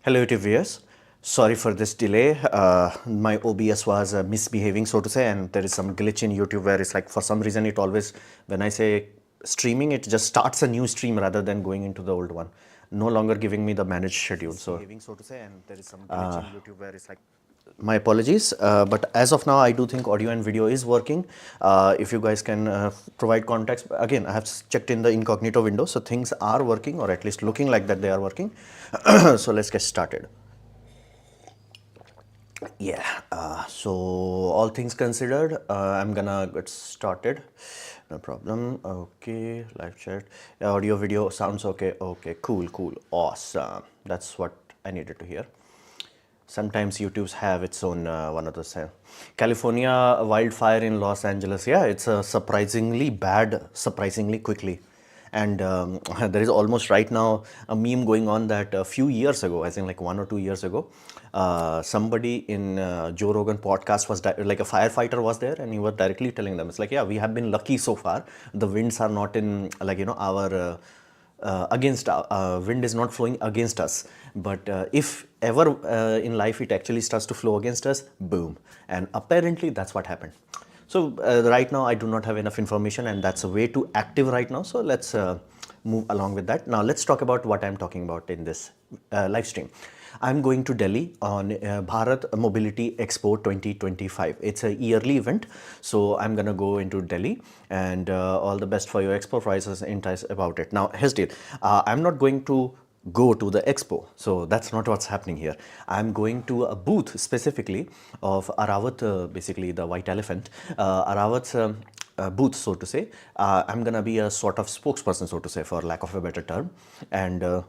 Hello YouTube viewers, sorry for this delay. My OBS was misbehaving, so to say, and there is some glitch in YouTube where it's like for some reason it always, when I say streaming, it just starts a new stream rather than going into the old one. No longer giving me the managed schedule. So to say, and there is some glitch in YouTube where it's like, my apologies, but as of now I do think audio and video is working. If you guys can provide context, again I have checked in the incognito window, so things are working, or at least looking like that they are working. So let's get started. Yeah, so all things considered, I'm gonna get started. No problem. Okay, live chat, audio video sounds okay. Okay, cool, awesome. That's what I needed to hear. Sometimes YouTube's have its own one of those. California wildfire in Los Angeles. Yeah, it's surprisingly bad, surprisingly quickly. And there is almost right now a meme going on that a few years ago, I think like 1 or 2 years ago, somebody in Joe Rogan podcast was like a firefighter was there, and he was directly telling them, it's like, yeah, we have been lucky so far. The winds are not in like, our against wind is not flowing against us, but if ever in life it actually starts to flow against us, boom. And apparently that's what happened. So right now I do not have enough information, and that's way too active right now, so let's move along with that. Now let's talk about what I'm talking about in this live stream. I'm going to Delhi on Bharat Mobility Expo 2025. It's a yearly event, so I'm gonna go into Delhi, and all the best for your expo prices entice about it. Now here's the deal. I'm not going to go to the expo, so that's not what's happening here. I'm going to a booth specifically of Arawat, basically the white elephant, Arawat's booth, so to say. I'm gonna be a sort of spokesperson, so to say, for lack of a better term, and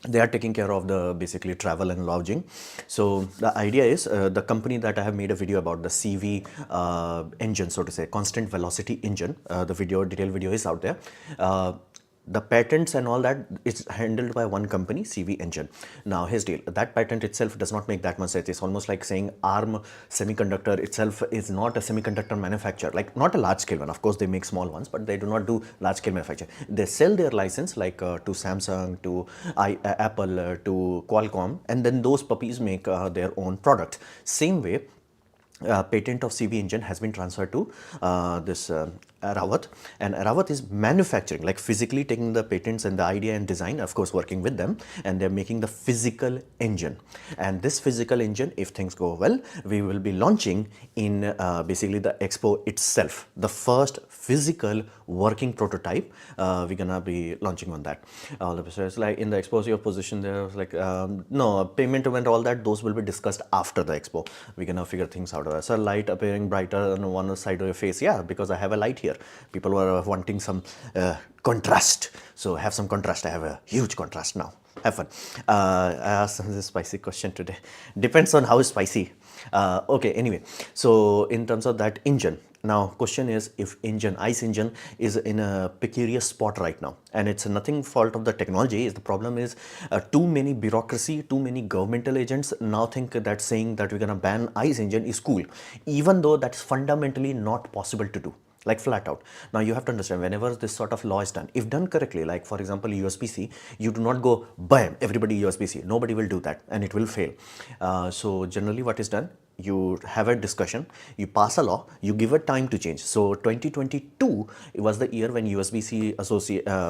they are taking care of the basically travel and lodging. So the idea is the company that I have made a video about, the CV engine, so to say, constant velocity engine. The video, detailed video is out there. The patents and all that is handled by one company, CV Engine. Now his deal, that patent itself does not make that much sense. It's almost like saying ARM Semiconductor itself is not a semiconductor manufacturer, like not a large scale one. Of course they make small ones, but they do not do large scale manufacturing. They sell their license like to Samsung, to Apple, to Qualcomm, and then those puppies make their own product. Same way, patent of CV engine has been transferred to this Rawat, and Rawat is manufacturing, like physically taking the patents and the idea and design, of course working with them, and they're making the physical engine. And this physical engine, if things go well, we will be launching in basically the expo itself, the first physical working prototype. We're gonna be launching on that. All the best. Like in the expo, your position there was like no payment and all that, those will be discussed after the expo. We're gonna figure things out. So light appearing brighter on one side of your face, yeah, because I have a light here. People were wanting some contrast, so have some contrast. I have a huge contrast now. Have fun. I asked a spicy question today. Depends on how spicy. Okay, anyway, so in terms of that engine, now question is, if engine, ICE engine is in a precarious spot right now, and it's nothing fault of the technology, is the problem is too many bureaucracy, too many governmental agents now think that saying that we're gonna ban ICE engine is cool, even though that's fundamentally not possible to do, like flat out. Now you have to understand, whenever this sort of law is done, if done correctly, like for example USB-C, you do not go bam everybody USB-C, nobody will do that and it will fail. So generally what is done, you have a discussion, you pass a law, you give it time to change. So 2022 it was the year when USB-C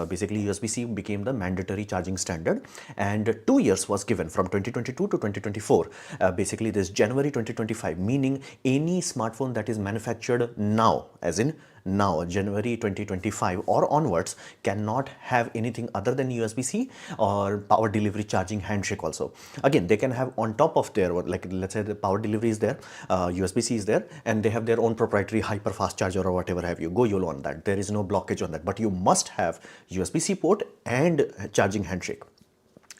basically USB-C became the mandatory charging standard, and 2 years was given from 2022 to 2024. Basically this January 2025, meaning any smartphone that is manufactured now, as in now January 2025 or onwards, cannot have anything other than USB-C or power delivery charging handshake. Also again, they can have on top of their, like let's say the power delivery is there, USB-C is there, and they have their own proprietary hyper fast charger or whatever have you, go YOLO on that. There is no blockage on that, but you must have USB-C port and charging handshake.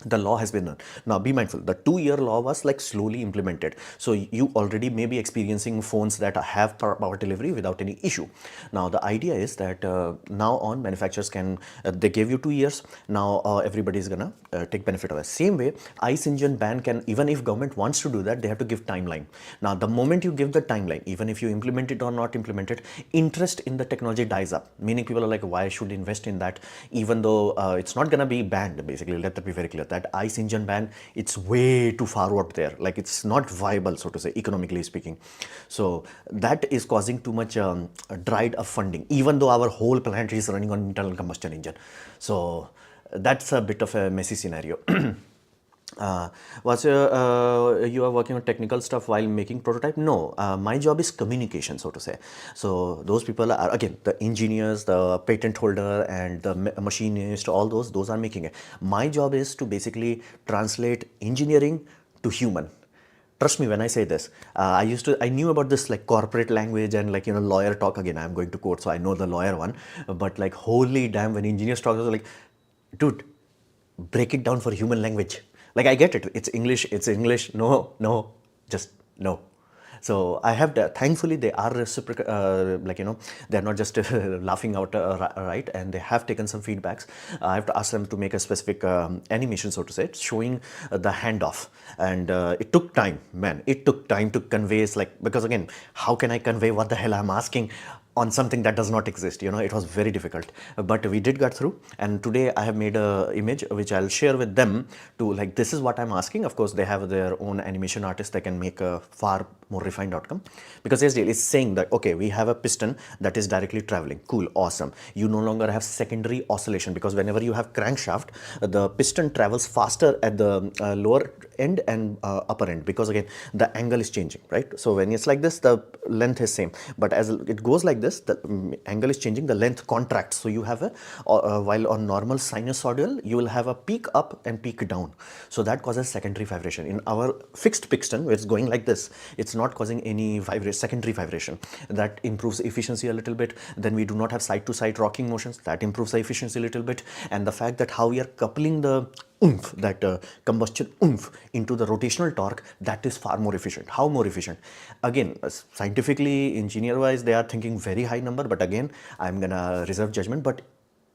The law has been done. Now be mindful, the 2-year law was like slowly implemented, so you already may be experiencing phones that have power delivery without any issue. Now the idea is that now on manufacturers can they gave you 2 years. Now everybody is gonna take benefit of it. Same way ICE engine ban can, even if government wants to do that, they have to give timeline. Now the moment you give the timeline, even if you implement it or not implement it, interest in the technology dies up, meaning people are like, why should invest in that, even though it's not gonna be banned. Basically, let that be very clear, that ICE engine ban, it's way too far out there, like it's not viable, so to say, economically speaking. So that is causing too much dried up funding, even though our whole plant is running on internal combustion engine. So that's a bit of a messy scenario. Was you are working on technical stuff while making prototype? No, my job is communication, so to say. So those people are, again, the engineers, the patent holder, and the machinist, all those are making it. My job is to basically translate engineering to human. Trust me when I say this. I knew about this like corporate language and like, lawyer talk. Again, I'm going to court, so I know the lawyer one. But like, holy damn, when engineers talk, I was like, dude, break it down for human language. Like, I get it, it's English, no, just no. So I have thankfully they are reciprocal, they're not just laughing out right, and they have taken some feedbacks. I have to ask them to make a specific animation, so to say, showing the handoff, and it took time, man. It took time to convey, like, because again, how can I convey what the hell I'm asking on something that does not exist? It was very difficult, but we did get through. And today I have made a image which I'll share with them to, like, this is what I'm asking. Of course, they have their own animation artist that can make a far more refined outcome, because SDL is saying that, okay, we have a piston that is directly traveling. Cool, awesome. You no longer have secondary oscillation, because whenever you have crankshaft, the piston travels faster at the lower end and upper end, because again, the angle is changing, right? So when it's like this, the length is same, but as it goes like this, the angle is changing, the length contracts. So you have a while on normal sinusoidal, you will have a peak up and peak down. So that causes secondary vibration. In our fixed piston, where it's going like this, it's not causing any secondary vibration. That improves efficiency a little bit. Then we do not have side to side rocking motions. That improves the efficiency a little bit. And the fact that how we are coupling the oomph, that combustion oomph, into the rotational torque, that is far more efficient. How more efficient? Again, scientifically, engineer wise, they are thinking very high number, but again, I'm gonna reserve judgment. But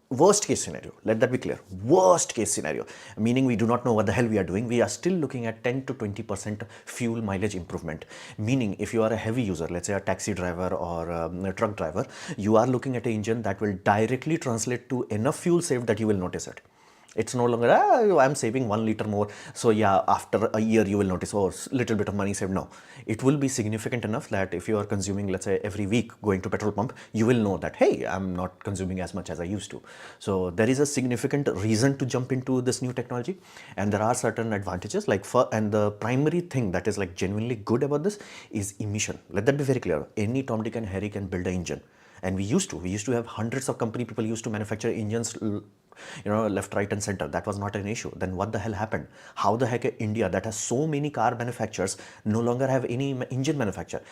worst case scenario, let that be clear, worst case scenario, meaning we do not know what the hell we are doing, we are still looking at 10 to 20% fuel mileage improvement. Meaning, if you are a heavy user, let's say a taxi driver or a truck driver, you are looking at an engine that will directly translate to enough fuel saved that you will notice it. It's no longer, I'm saving 1 liter more, so yeah, after a year you will notice, oh, little bit of money saved. No, it will be significant enough that if you are consuming, let's say, every week going to petrol pump, you will know that, hey, I'm not consuming as much as I used to. So there is a significant reason to jump into this new technology, and there are certain advantages, like and the primary thing that is like genuinely good about this is emission. Let that be very clear. Any Tom, Dick and Harry can build an engine. And we used to have hundreds of company people used to manufacture engines, left, right, and center. That was not an issue. Then what the hell happened? How the heck India, that has so many car manufacturers, no longer have any engine manufacturer?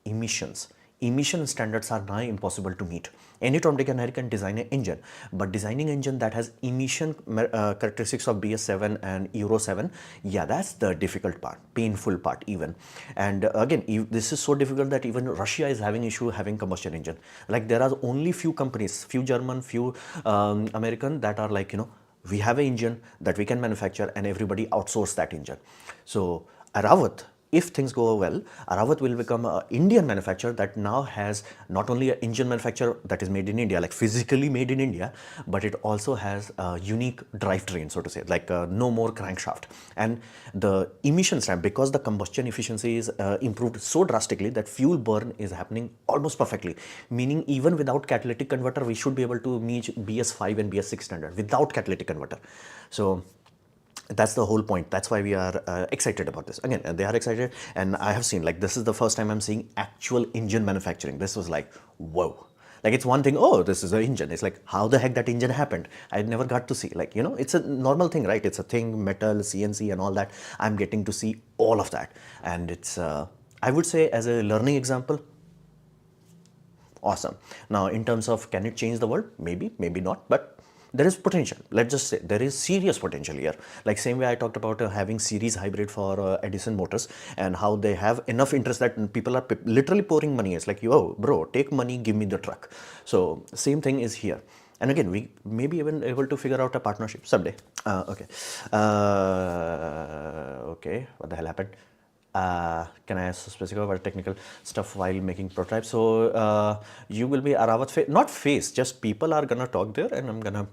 Emissions. Emission standards are now impossible to meet. Any Tom, Dick and Harry can design an engine, but designing an engine that has emission characteristics of BS7 and Euro 7, yeah, that's the difficult part, painful part even. And again, this is so difficult that even Russia is having issue having combustion engine. Like, there are only few companies, few German, few American, that are like, we have an engine that we can manufacture, and everybody outsource that engine. So Arawat, if things go well, Arawat will become an Indian manufacturer that now has not only an engine manufacturer that is made in India, like physically made in India, but it also has a unique drivetrain, so to say, like no more crankshaft. And the emission standard, because the combustion efficiency is improved so drastically that fuel burn is happening almost perfectly. Meaning, even without catalytic converter, we should be able to meet BS5 and BS6 standard without catalytic converter. So that's the whole point. That's why we are excited about this. Again, they are excited, and I have seen, like, this is the first time I'm seeing actual engine manufacturing. This was like, whoa. Like, it's one thing, oh, this is an engine. It's like, how the heck that engine happened? I never got to see. Like, it's a normal thing, right? It's a thing, metal, CNC and all that. I'm getting to see all of that. And it's, I would say, as a learning example, awesome. Now, in terms of, can it change the world? Maybe, maybe not, but there is potential. Let's just say there is serious potential here. Like same way I talked about having series hybrid for Edison Motors, and how they have enough interest that people are literally pouring money. It's like, yo, bro, take money, give me the truck. So same thing is here. And again, we may be even able to figure out a partnership someday. Okay. Okay, what the hell happened? Can I specify about technical stuff while making prototypes? So you will be Aravat, not face, just people are gonna talk there, and I'm gonna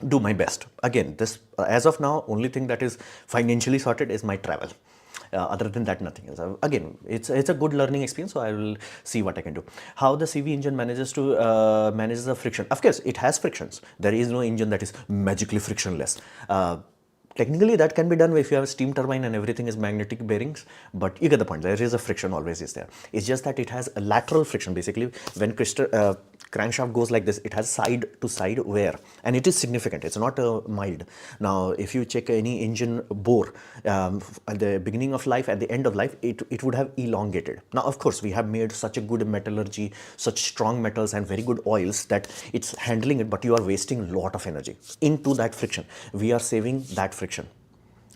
do my best. Again, this as of now, only thing that is financially sorted is my travel. Other than that, nothing else. Again, it's a good learning experience, so I will see what I can do. How the CV engine manages to manage the friction. Of course, it has frictions. There is no engine that is magically frictionless. Technically, that can be done if you have a steam turbine and everything is magnetic bearings, but you get the point. There is a friction always is there. It's just that it has a lateral friction. Basically, when crankshaft goes like this, it has side to side wear, and it is significant. It's not mild. Now, if you check any engine bore at the beginning of life, at the end of life, it would have elongated. Now, of course, we have made such a good metallurgy, such strong metals and very good oils that it's handling it, but you are wasting a lot of energy into that friction. We are saving that friction.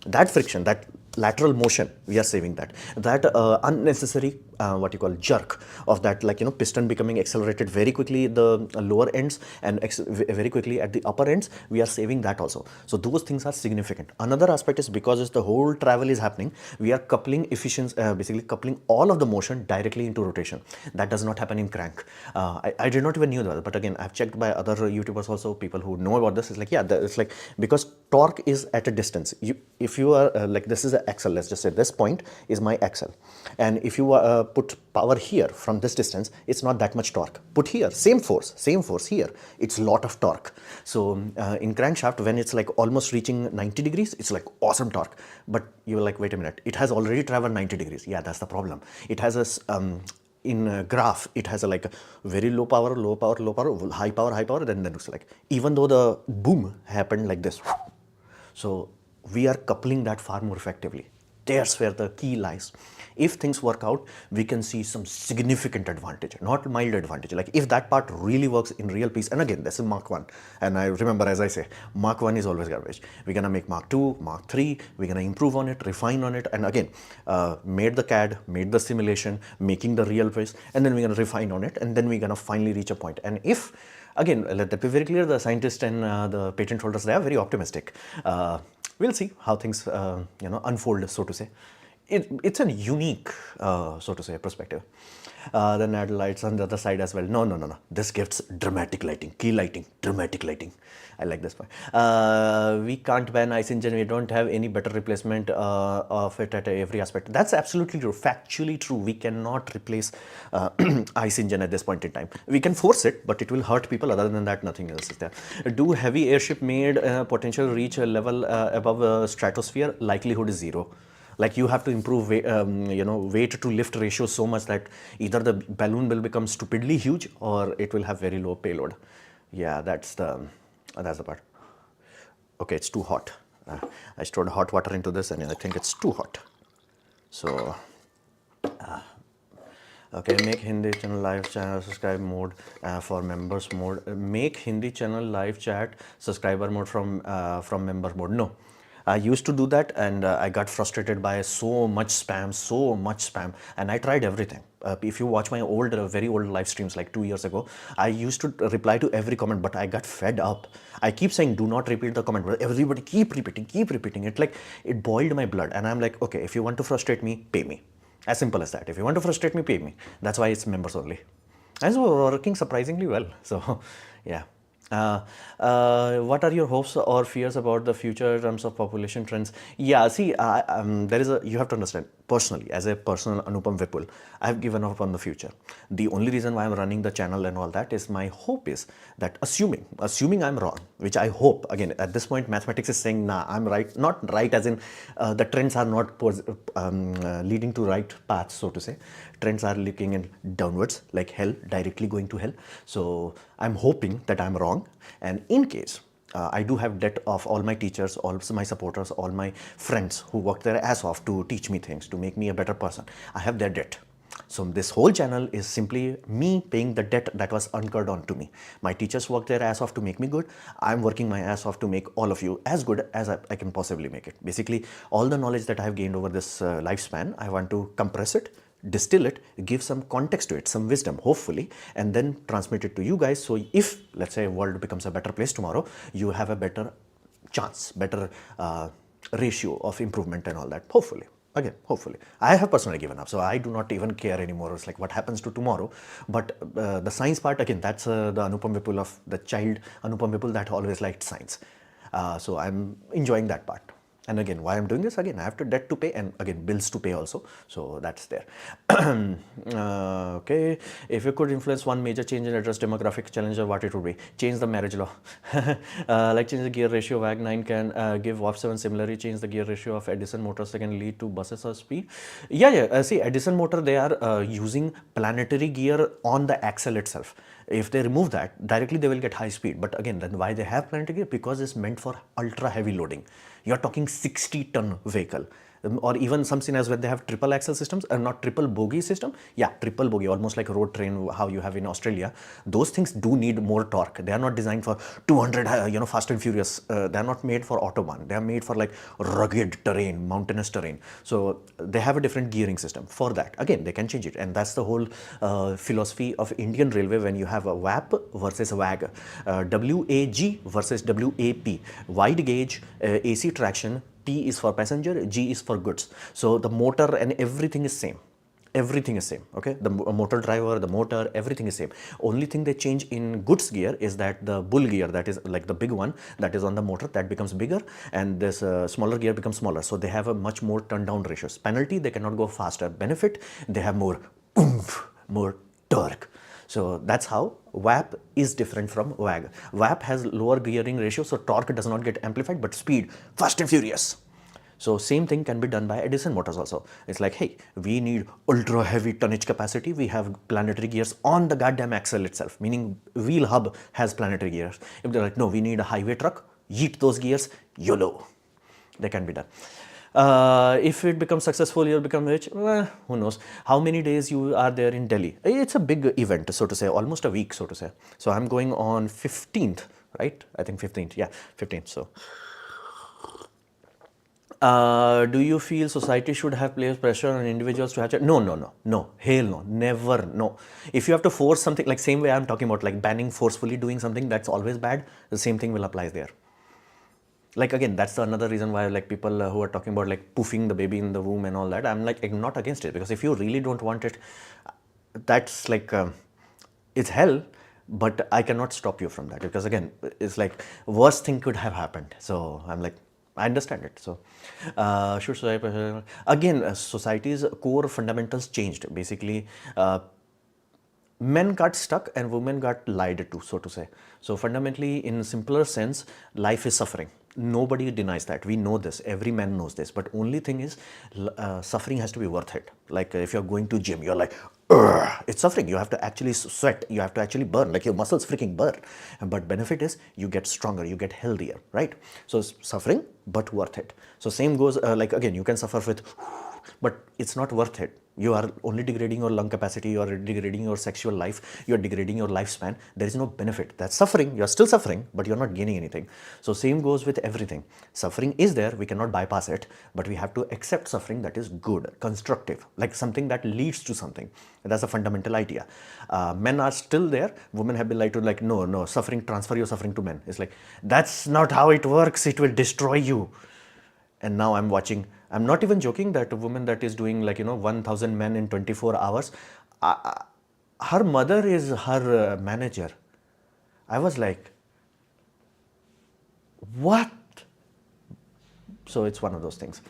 That lateral motion, we are saving that. That unnecessary, what you call jerk of that, like, piston becoming accelerated very quickly at the lower ends and very quickly at the upper ends, we are saving that also. So those things are significant. Another aspect is because the whole travel is happening, we are coupling efficiency, basically coupling all of the motion directly into rotation. That does not happen in crank. I did not even knew that, but again, I've checked by other YouTubers also, people who know about this. It's like, yeah, it's like, because torque is at a distance. If you are like, this is an axle, let's just say this point is my axle, and if you put power here from this distance, it's not that much torque. Put here, same force here, it's a lot of torque. So in crankshaft, when it's like almost reaching 90 degrees, it's like awesome torque. But you're like, wait a minute, it has already traveled 90 degrees. Yeah, that's the problem. It has a in a graph, it has a like a very low power, high power, then looks like, even though the boom happened like this. So we are coupling that far more effectively. There's where the key lies. If things work out, we can see some significant advantage, not mild advantage. Like if that part really works in real piece, and again, this is Mark 1. And I remember, as I say, Mark 1 is always garbage. We're gonna make Mark 2, Mark 3, we're gonna improve on it, refine on it, and again, made the CAD, made the simulation, making the real piece, and then we're gonna refine on it, and then we're gonna finally reach a point. And if, again, let that be very clear, the scientists and the patent holders, they are very optimistic. We'll see how things unfold, so to say. It's a unique, so to say, perspective. Then add lights on the other side as well. No. This gives dramatic lighting, key lighting, dramatic lighting. I like this point. We can't ban ICE engine. We don't have any better replacement of it at every aspect. That's absolutely true. Factually true. We cannot replace ICE engine at this point in time. We can force it, but it will hurt people. Other than that, nothing else is there. Do heavy airship made potential reach a level above stratosphere? Likelihood is 0. Like you have to improve weight to lift ratio so much that either the balloon will become stupidly huge or it will have very low payload. Yeah, that's the part. Okay, it's too hot. I stored hot water into this and I think it's too hot. So, okay, make Hindi channel live channel subscribe mode for members mode. Make Hindi channel live chat subscriber mode from member mode. No. I used to do that and I got frustrated by so much spam, and I tried everything. If you watch my old, very old live streams like 2 years ago, I used to reply to every comment, but I got fed up. I keep saying, do not repeat the comment, but everybody keep repeating it. Like, it boiled my blood, and I'm like, okay, if you want to frustrate me, pay me. As simple as that. If you want to frustrate me, pay me. That's why it's members only. And it's working surprisingly well. So, yeah. What are your hopes or fears about the future in terms of population trends? Yeah, see, you have to understand, personally, as a personal Anupam Vipul, I have given up on the future. The only reason why I'm running the channel and all that is my hope is that assuming I'm wrong, which I hope, again, at this point, mathematics is saying, nah, I'm right, not right as in the trends are not leading to right paths, so to say. Trends are looking in downwards, like hell, directly going to hell. So I'm hoping that I'm wrong. And in case I do have debt of all my teachers, all my supporters, all my friends who worked their ass off to teach me things, to make me a better person. I have their debt. So this whole channel is simply me paying the debt that was incurred onto me. My teachers worked their ass off to make me good. I'm working my ass off to make all of you as good as I can possibly make it. Basically, all the knowledge that I have gained over this lifespan, I want to compress it, distill it, give some context to it, some wisdom, hopefully, and then transmit it to you guys. So if, let's say, world becomes a better place tomorrow, you have a better chance, better ratio of improvement and all that, hopefully. Again, hopefully. I have personally given up, so I do not even care anymore. It's like what happens to tomorrow. But the science part, again, that's the Anupam Vipul of the child Anupam Vipul that always liked science. So I'm enjoying that part. And again, why I'm doing this? Again, I have to debt to pay and again bills to pay also. So that's there. Okay, if you could influence one major change and address demographic challenge, what it would be? Change the marriage law. Like change the gear ratio. WAG 9 can give WAP 7. Similarly, change the gear ratio of Edison motors that can lead to buses or speed. Yeah. See, Edison motor, they are using planetary gear on the axle itself. If they remove that, directly they will get high speed. But again, then why they have planetary gear? Because it's meant for ultra heavy loading. You're talking 60-ton vehicle. Or even some scenarios where they have triple axle systems, not triple bogie system. Yeah, triple bogie, almost like a road train, how you have in Australia. Those things do need more torque. They are not designed for 200, fast and furious. They are not made for Autobahn. They are made for like rugged terrain, mountainous terrain. So they have a different gearing system for that. Again, they can change it. And that's the whole philosophy of Indian Railway when you have a WAP versus a WAG. WAG versus WAP. Wide gauge, AC traction, P is for passenger, G is for goods. So the motor and everything is same. Everything is same, okay? The motor driver, the motor, everything is same. Only thing they change in goods gear is that the bull gear, that is like the big one that is on the motor, that becomes bigger, and this smaller gear becomes smaller. So they have a much more turn down ratios. Penalty, they cannot go faster. Benefit, they have more oomph, more torque. So that's how WAP is different from WAG. WAP has lower gearing ratio, so torque does not get amplified, but speed, fast and furious. So same thing can be done by Edison motors also. It's like, hey, we need ultra heavy tonnage capacity. We have planetary gears on the goddamn axle itself, meaning wheel hub has planetary gears. If they're like, no, we need a highway truck, yeet those gears, YOLO. They can be done. If it becomes successful, you'll become rich. Who knows? How many days you are there in Delhi? It's a big event, so to say, almost a week, so to say. So I'm going on 15th, right? I think 15th. Yeah, 15th. So. Do you feel society should have placed pressure on individuals to have no, hell no, never, no. If you have to force something, like same way I'm talking about, like banning forcefully doing something, that's always bad. The same thing will apply there. Like again, that's another reason why like people who are talking about like poofing the baby in the womb and all that, I'm like not against it, because if you really don't want it, that's like it's hell, but I cannot stop you from that, because again, it's like worst thing could have happened. So I'm like, I understand it. So should society, again, society's core fundamentals changed. Basically, men got stuck and women got lied to, so to say. So fundamentally, in simpler sense, life is suffering. Nobody denies that. We know this. Every man knows this. But only thing is, suffering has to be worth it. Like if you're going to gym, you're like, it's suffering. You have to actually sweat. You have to actually burn. Like your muscles freaking burn. But benefit is you get stronger. You get healthier, right? So suffering, but worth it. So same goes like again, you can suffer with, but it's not worth it. You are only degrading your lung capacity, you are degrading your sexual life, you are degrading your lifespan. There is no benefit. That's suffering. You are still suffering, but you're not gaining anything. So same goes with everything. Suffering is there, we cannot bypass it, but we have to accept suffering that is good, constructive, like something that leads to something. That's a fundamental idea. Men are still there. Women have been lied to, like, no, suffering, transfer your suffering to men. It's like, that's not how it works. It will destroy you. And now I'm watching, I'm not even joking, that a woman that is doing like, 1,000 men in 24 hours, her mother is her manager. I was like, what? So it's one of those things.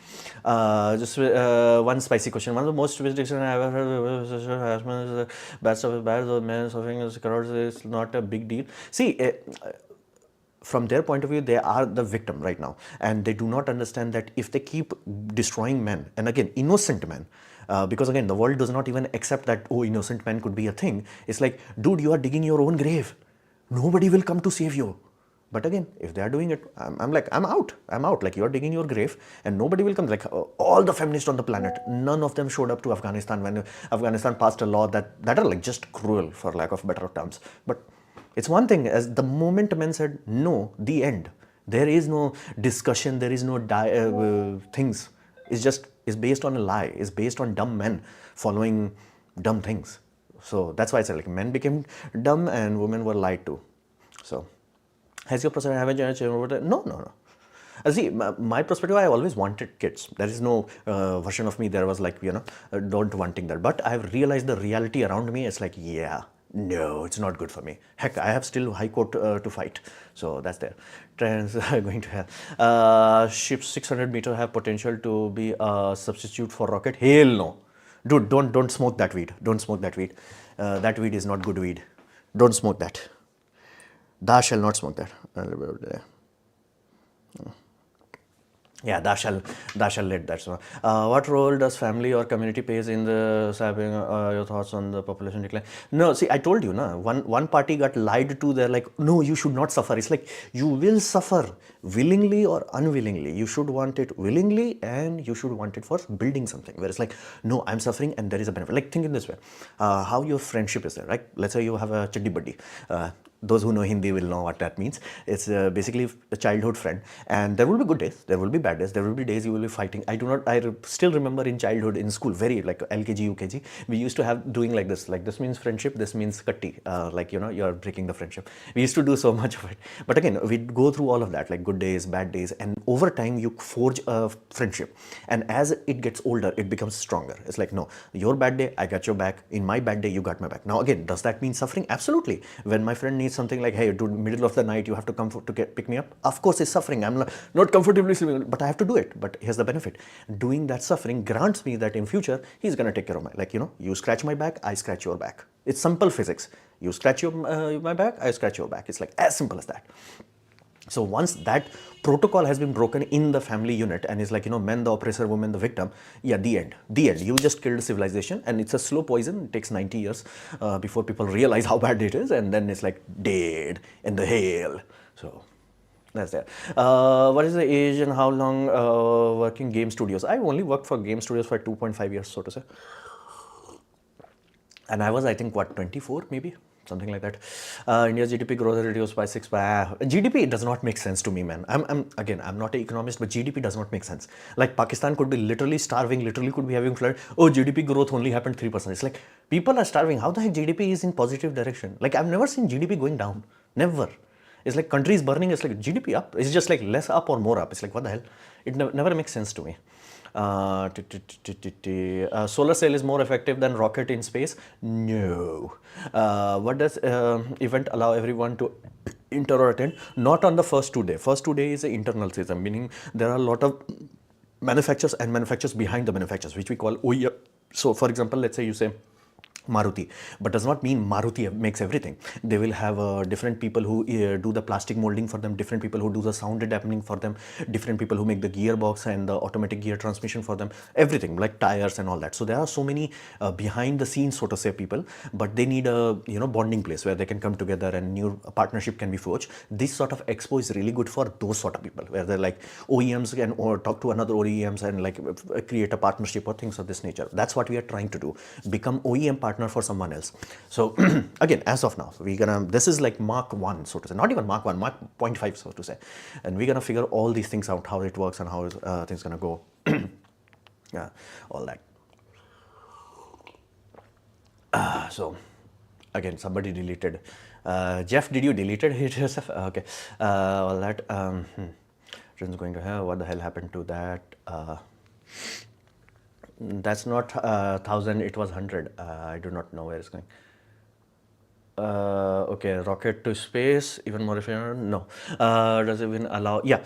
Just one spicy question. One of the most restrictions I ever heard, bad stuff is bad, so men suffering is crowds is not a big deal. See, from their point of view, they are the victim right now, and they do not understand that if they keep destroying men, and again, innocent men, because again, the world does not even accept that, oh, innocent men could be a thing. It's like, dude, you are digging your own grave. Nobody will come to save you. But again, if they are doing it, I'm like, I'm out. Like, you're digging your grave and nobody will come. Like, all the feminists on the planet, none of them showed up to Afghanistan when Afghanistan passed a law that are like just cruel, for lack of better terms. But it's one thing, as the moment men said no, the end. There is no discussion, there is no things. It's based on a lie. It's based on dumb men following dumb things. So that's why I said, like, men became dumb and women were lied to. So has your perspective have changed over there? No, no, no. See, my perspective, I always wanted kids. There is no version of me there was like, don't wanting that. But I've realized the reality around me is like, yeah, no, it's not good for me. Heck, I have still high court to fight. So that's there. Trends are going to have. Ships 600 meter have potential to be a substitute for rocket. Hell no. Dude, don't smoke that weed. Don't smoke that weed. That weed is not good weed. Don't smoke that. Thou shall not smoke that. Yeah, thou shall let that. So, what role does family or community plays in the having your thoughts on the population decline? No, see, I told you, na, one party got lied to. They're like, no, you should not suffer. It's like, you will suffer willingly or unwillingly. You should want it willingly and you should want it for building something. Whereas like, no, I'm suffering and there is a benefit. Like, think in this way, how your friendship is there, right? Let's say you have a chaddi buddy. Those who know Hindi will know what that means. It's basically a childhood friend, and there will be good days, there will be bad days, there will be days you will be fighting. I still remember in childhood, in school, very like LKG, UKG, we used to have doing like this means friendship, this means katti, like, you're breaking the friendship. We used to do so much of it. But again, we'd go through all of that, like good days, bad days, and over time you forge a friendship. And as it gets older, it becomes stronger. It's like, no, your bad day, I got your back. In my bad day, you got my back. Now again, does that mean suffering? Absolutely. When my friend needs something like, hey, dude, middle of the night, you have to come to pick me up. Of course, it's suffering. I'm not comfortably sleeping, but I have to do it. But here's the benefit. Doing that suffering grants me that in future, he's going to take care of my, like, you scratch my back, I scratch your back. It's simple physics. You scratch my back, I scratch your back. It's like as simple as that. So once that protocol has been broken in the family unit and it's like, men the oppressor, women the victim, yeah, the end. You just killed civilization, and it's a slow poison. It takes 90 years before people realize how bad it is, and then it's like dead in the hail. So that's there. What is the age and how long working game studios? I only worked for game studios for 2.5 years, so to say. And I was, I think, 24 maybe? Something like that. India's GDP growth reduced by 6. GDP does not make sense to me, man. I'm not an economist, but GDP does not make sense. Like, Pakistan could be literally starving, literally could be having flood. Oh, GDP growth only happened 3%. It's like, people are starving. How the heck GDP is in positive direction? Like, I've never seen GDP going down. Never. It's like countries burning. It's like GDP up. It's just like less up or more up. It's like, what the hell? It never makes sense to me. Solar cell is more effective than rocket in space? No. What does event allow everyone to enter or attend? Not on the first 2 days. First 2 days is an internal season, meaning there are a lot of manufacturers and manufacturers behind the manufacturers, which we call OEM. So for example, let's say you say Maruti, but does not mean Maruti makes everything. They will have different people who do the plastic molding for them, different people who do the sound dampening for them, different people who make the gearbox and the automatic gear transmission for them, everything like tires and all that. So there are so many behind the scenes, so to say, people, but they need a bonding place where they can come together and new partnership can be forged. This sort of expo is really good for those sort of people, where they're like OEMs can or talk to another OEMs and like create a partnership or things of this nature. That's what we are trying to do, become OEM partner for someone else. So again, as of now, this is like Mark 1, so to say, not even Mark 1, Mark 0.5, so to say, and we're gonna figure all these things out, how it works and how things gonna go. Yeah, all that. So again, somebody deleted. Jeff, did you delete it yourself? Okay, all that. Trends going to have, what the hell happened to that? That's not 1,000, it was 100. I do not know where it's going. Okay, rocket to space, even more efficient? No. Does it even allow? Yeah.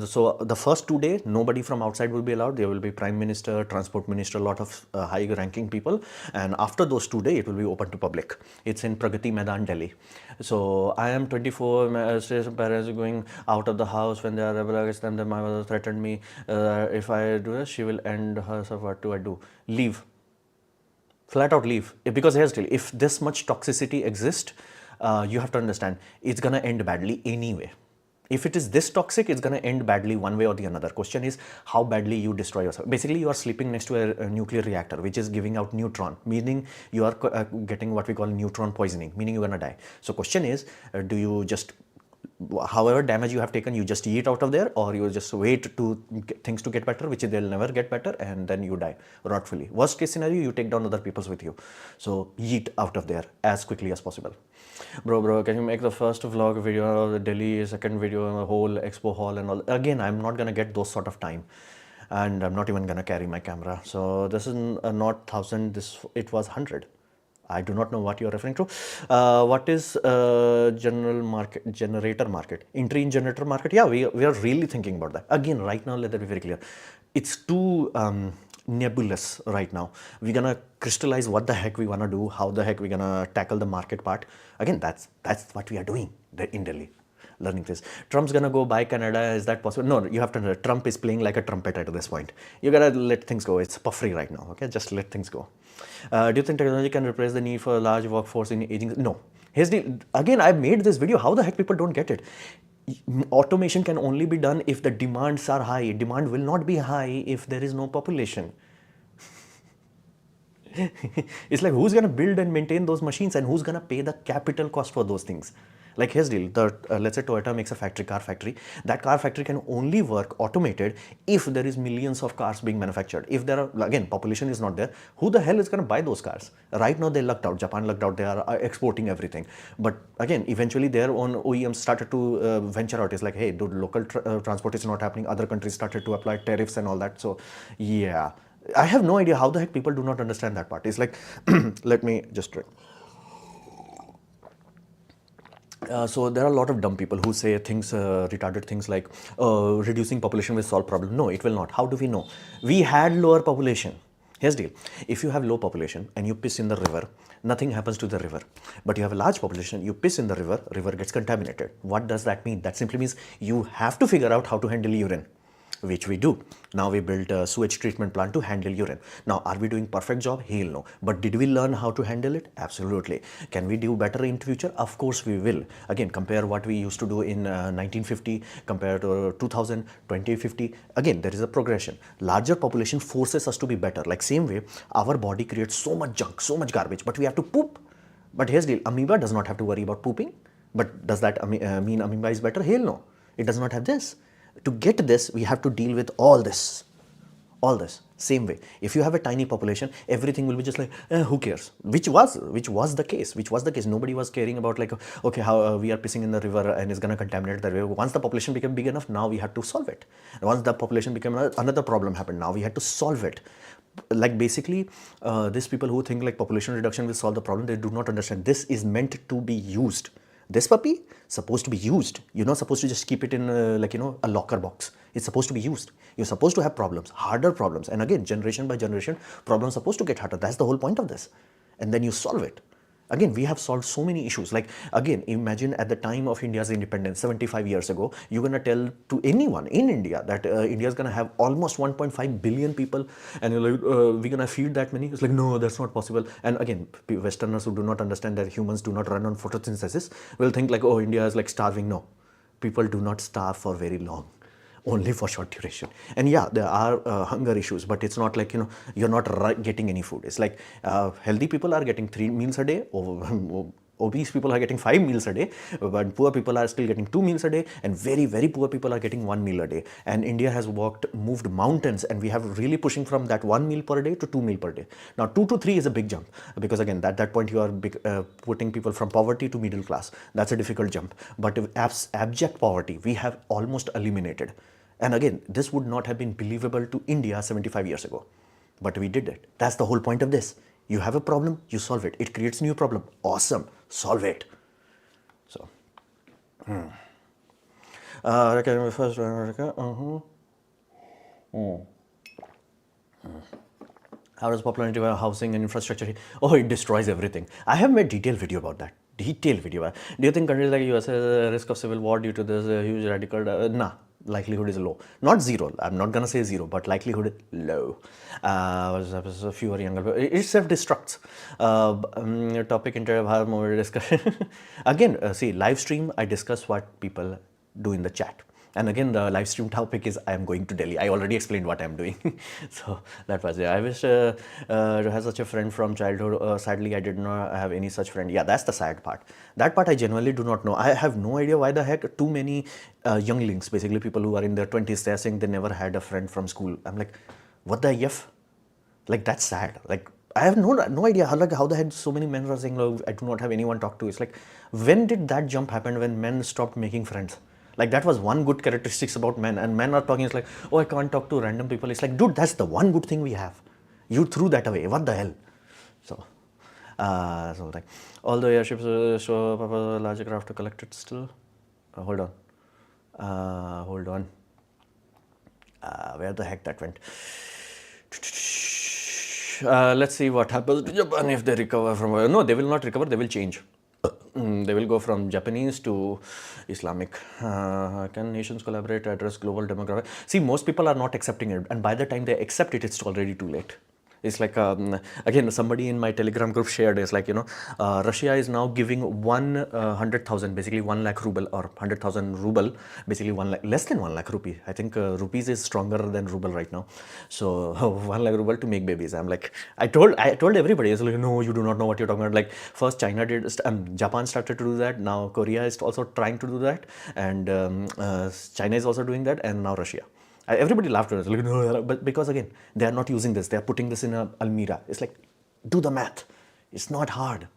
So the first 2 days, nobody from outside will be allowed. There will be Prime Minister, Transport Minister, a lot of high-ranking people. And after those 2 days, it will be open to public. It's in Pragati Maidan, Delhi. So I am 24. My parents are going out of the house when they are rebel against them. Then my mother threatened me. If I do this, she will end herself. What do I do? Leave. Flat out leave. Because here's the deal, if this much toxicity exists, you have to understand, it's gonna end badly anyway. If it is this toxic, it's going to end badly one way or the another. Question is how badly you destroy yourself. Basically, you are sleeping next to a nuclear reactor, which is giving out neutron, meaning you are getting what we call neutron poisoning, meaning you're going to die. So question is, do you just, however damage you have taken, you just eat out of there, or you just wait to get things to get better, which they'll never get better, and then you die rotfully. Worst case scenario, you take down other people's with you. So eat out of there as quickly as possible. Bro, can you make the first vlog video of the Delhi, second video on the whole Expo hall and all? Again, I'm not gonna get those sort of time, and I'm not even gonna carry my camera. So this is not 1000. It was 100. I do not know what you're referring to. What is generator market? Entry in generator market? Yeah, we are really thinking about that. Again, right now, let that be very clear. It's too nebulous right now. We're gonna crystallize what the heck we wanna do, how the heck we're gonna tackle the market part. Again, that's what we are doing in Delhi. Learning this. Trump's gonna go buy Canada. Is that possible? No, you have to know. Trump is playing like a trumpet at this point. You gotta let things go. It's puffery right now. Okay, just let things go. Do you think technology can replace the need for a large workforce in aging? No. Here's the, again, I made this video. How the heck people don't get it? Automation can only be done if the demands are high. Demand will not be high if there is no population. It's like, who's gonna build and maintain those machines, and who's gonna pay the capital cost for those things? Like, here's the deal. Let's say Toyota makes a car factory. That car factory can only work automated if there is millions of cars being manufactured. If there are, again, population is not there, who the hell is going to buy those cars? Right now, they lucked out. Japan lucked out. They are exporting everything. But again, eventually their own OEMs started to venture out. It's like, hey, dude, local transport is not happening. Other countries started to apply tariffs and all that. So, yeah. I have no idea how the heck people do not understand that part. It's like, let me just try. So there are a lot of dumb people who say things, retarded things like reducing population will solve problem. No, it will not. How do we know? We had lower population. Here's the deal. If you have low population and you piss in the river, nothing happens to the river. But you have a large population, you piss in the river gets contaminated. What does that mean? That simply means you have to figure out how to handle urine, which we do. Now we built a sewage treatment plant to handle urine. Now, are we doing perfect job? Hell no. But did we learn how to handle it? Absolutely. Can we do better in future? Of course we will. Again, compare what we used to do in 1950 compared to 2000, 2050. Again, there is a progression. Larger population forces us to be better. Like same way, our body creates so much junk, so much garbage, but we have to poop. But here's the deal. Amoeba does not have to worry about pooping. But does that mean amoeba is better? Hell no. It does not have this. To get this, we have to deal with all this. All this. Same way. If you have a tiny population, everything will be just like, who cares? Which was the case. Nobody was caring about like, okay, how we are pissing in the river and it's going to contaminate the river. Once the population became big enough, now we had to solve it. And once the population became another problem happened, now we had to solve it. Like basically, these people who think like population reduction will solve the problem, they do not understand. This is meant to be used. This puppy supposed to be used. You're not supposed to just keep it in a locker box. It's supposed to be used. You're supposed to have problems, harder problems. And again, generation by generation, problems are supposed to get harder. That's the whole point of this. And then you solve it. Again, we have solved so many issues. Like, again, imagine at the time of India's independence, 75 years ago, you're going to tell to anyone in India that India is going to have almost 1.5 billion people and you're like, we're going to feed that many. It's like, no, that's not possible. And again, Westerners who do not understand that humans do not run on photosynthesis will think like, oh, India is like starving. No, people do not starve for very long. Only for short duration. And yeah, there are hunger issues, but it's not like, you're not getting any food. It's like healthy people are getting 3 meals a day, obese people are getting 5 meals a day, but poor people are still getting 2 meals a day, and very, very poor people are getting 1 meal a day. And India has moved mountains, and we have really pushing from that 1 meal per day to 2 meal per day. Now, 2 to 3 is a big jump, because again, at that point, you are putting people from poverty to middle class. That's a difficult jump. But abject poverty, we have almost eliminated. And again, this would not have been believable to India 75 years ago. But we did it. That's the whole point of this. You have a problem, you solve it. It creates a new problem. Awesome. Solve it. So. First, How does popularity of housing and infrastructure? Oh, it destroys everything. I have made detailed video about that. Detailed video. Do you think countries like US have a risk of civil war due to this huge radical? Nah. Likelihood is low. Not zero. I'm not gonna say zero, but likelihood is low. Fewer younger. It self-destructs. Topic interview more discussion. Again, see, live stream. I discuss what people do in the chat. And again, the live stream topic is I am going to Delhi. I already explained what I am doing. So that was it. I wish to have such a friend from childhood. Sadly, I did not have any such friend. Yeah, that's the sad part. That part I genuinely do not know. I have no idea why the heck too many younglings, basically people who are in their 20s, they're saying they never had a friend from school. I'm like, what the F? Like, that's sad. Like, I have no idea how the heck so many men are saying, "Oh, I do not have anyone to talk to." It's like, when did that jump happen when men stopped making friends? Like, that was one good characteristics about men, and men are talking, it's like, oh, I can't talk to random people. It's like, dude, that's the one good thing we have. You threw that away. What the hell? So like, although airships show up a larger craft to collect it still. Hold on. Where the heck that went? Let's see what happens to Japan if they recover from. No, they will not recover. They will change. They will go from Japanese to Islamic. Can nations collaborate to address global demographic? See, most people are not accepting it, and by the time they accept it, it's already too late. It's like, again, somebody in my Telegram group shared, it's like, Russia is now giving 100,000, basically 1 lakh ruble, or 100,000 ruble, basically 1 lakh, less than 1 lakh rupee. I think rupees is stronger than ruble right now. So 1 lakh ruble to make babies. I'm like, I told everybody, it's like, no, you do not know what you're talking about. Like, first China did, Japan started to do that. Now Korea is also trying to do that. And China is also doing that. And now Russia. Everybody laughed at us, like, no, but because again, they are not using this. They are putting this in a Almira. It's like, do the math. It's not hard.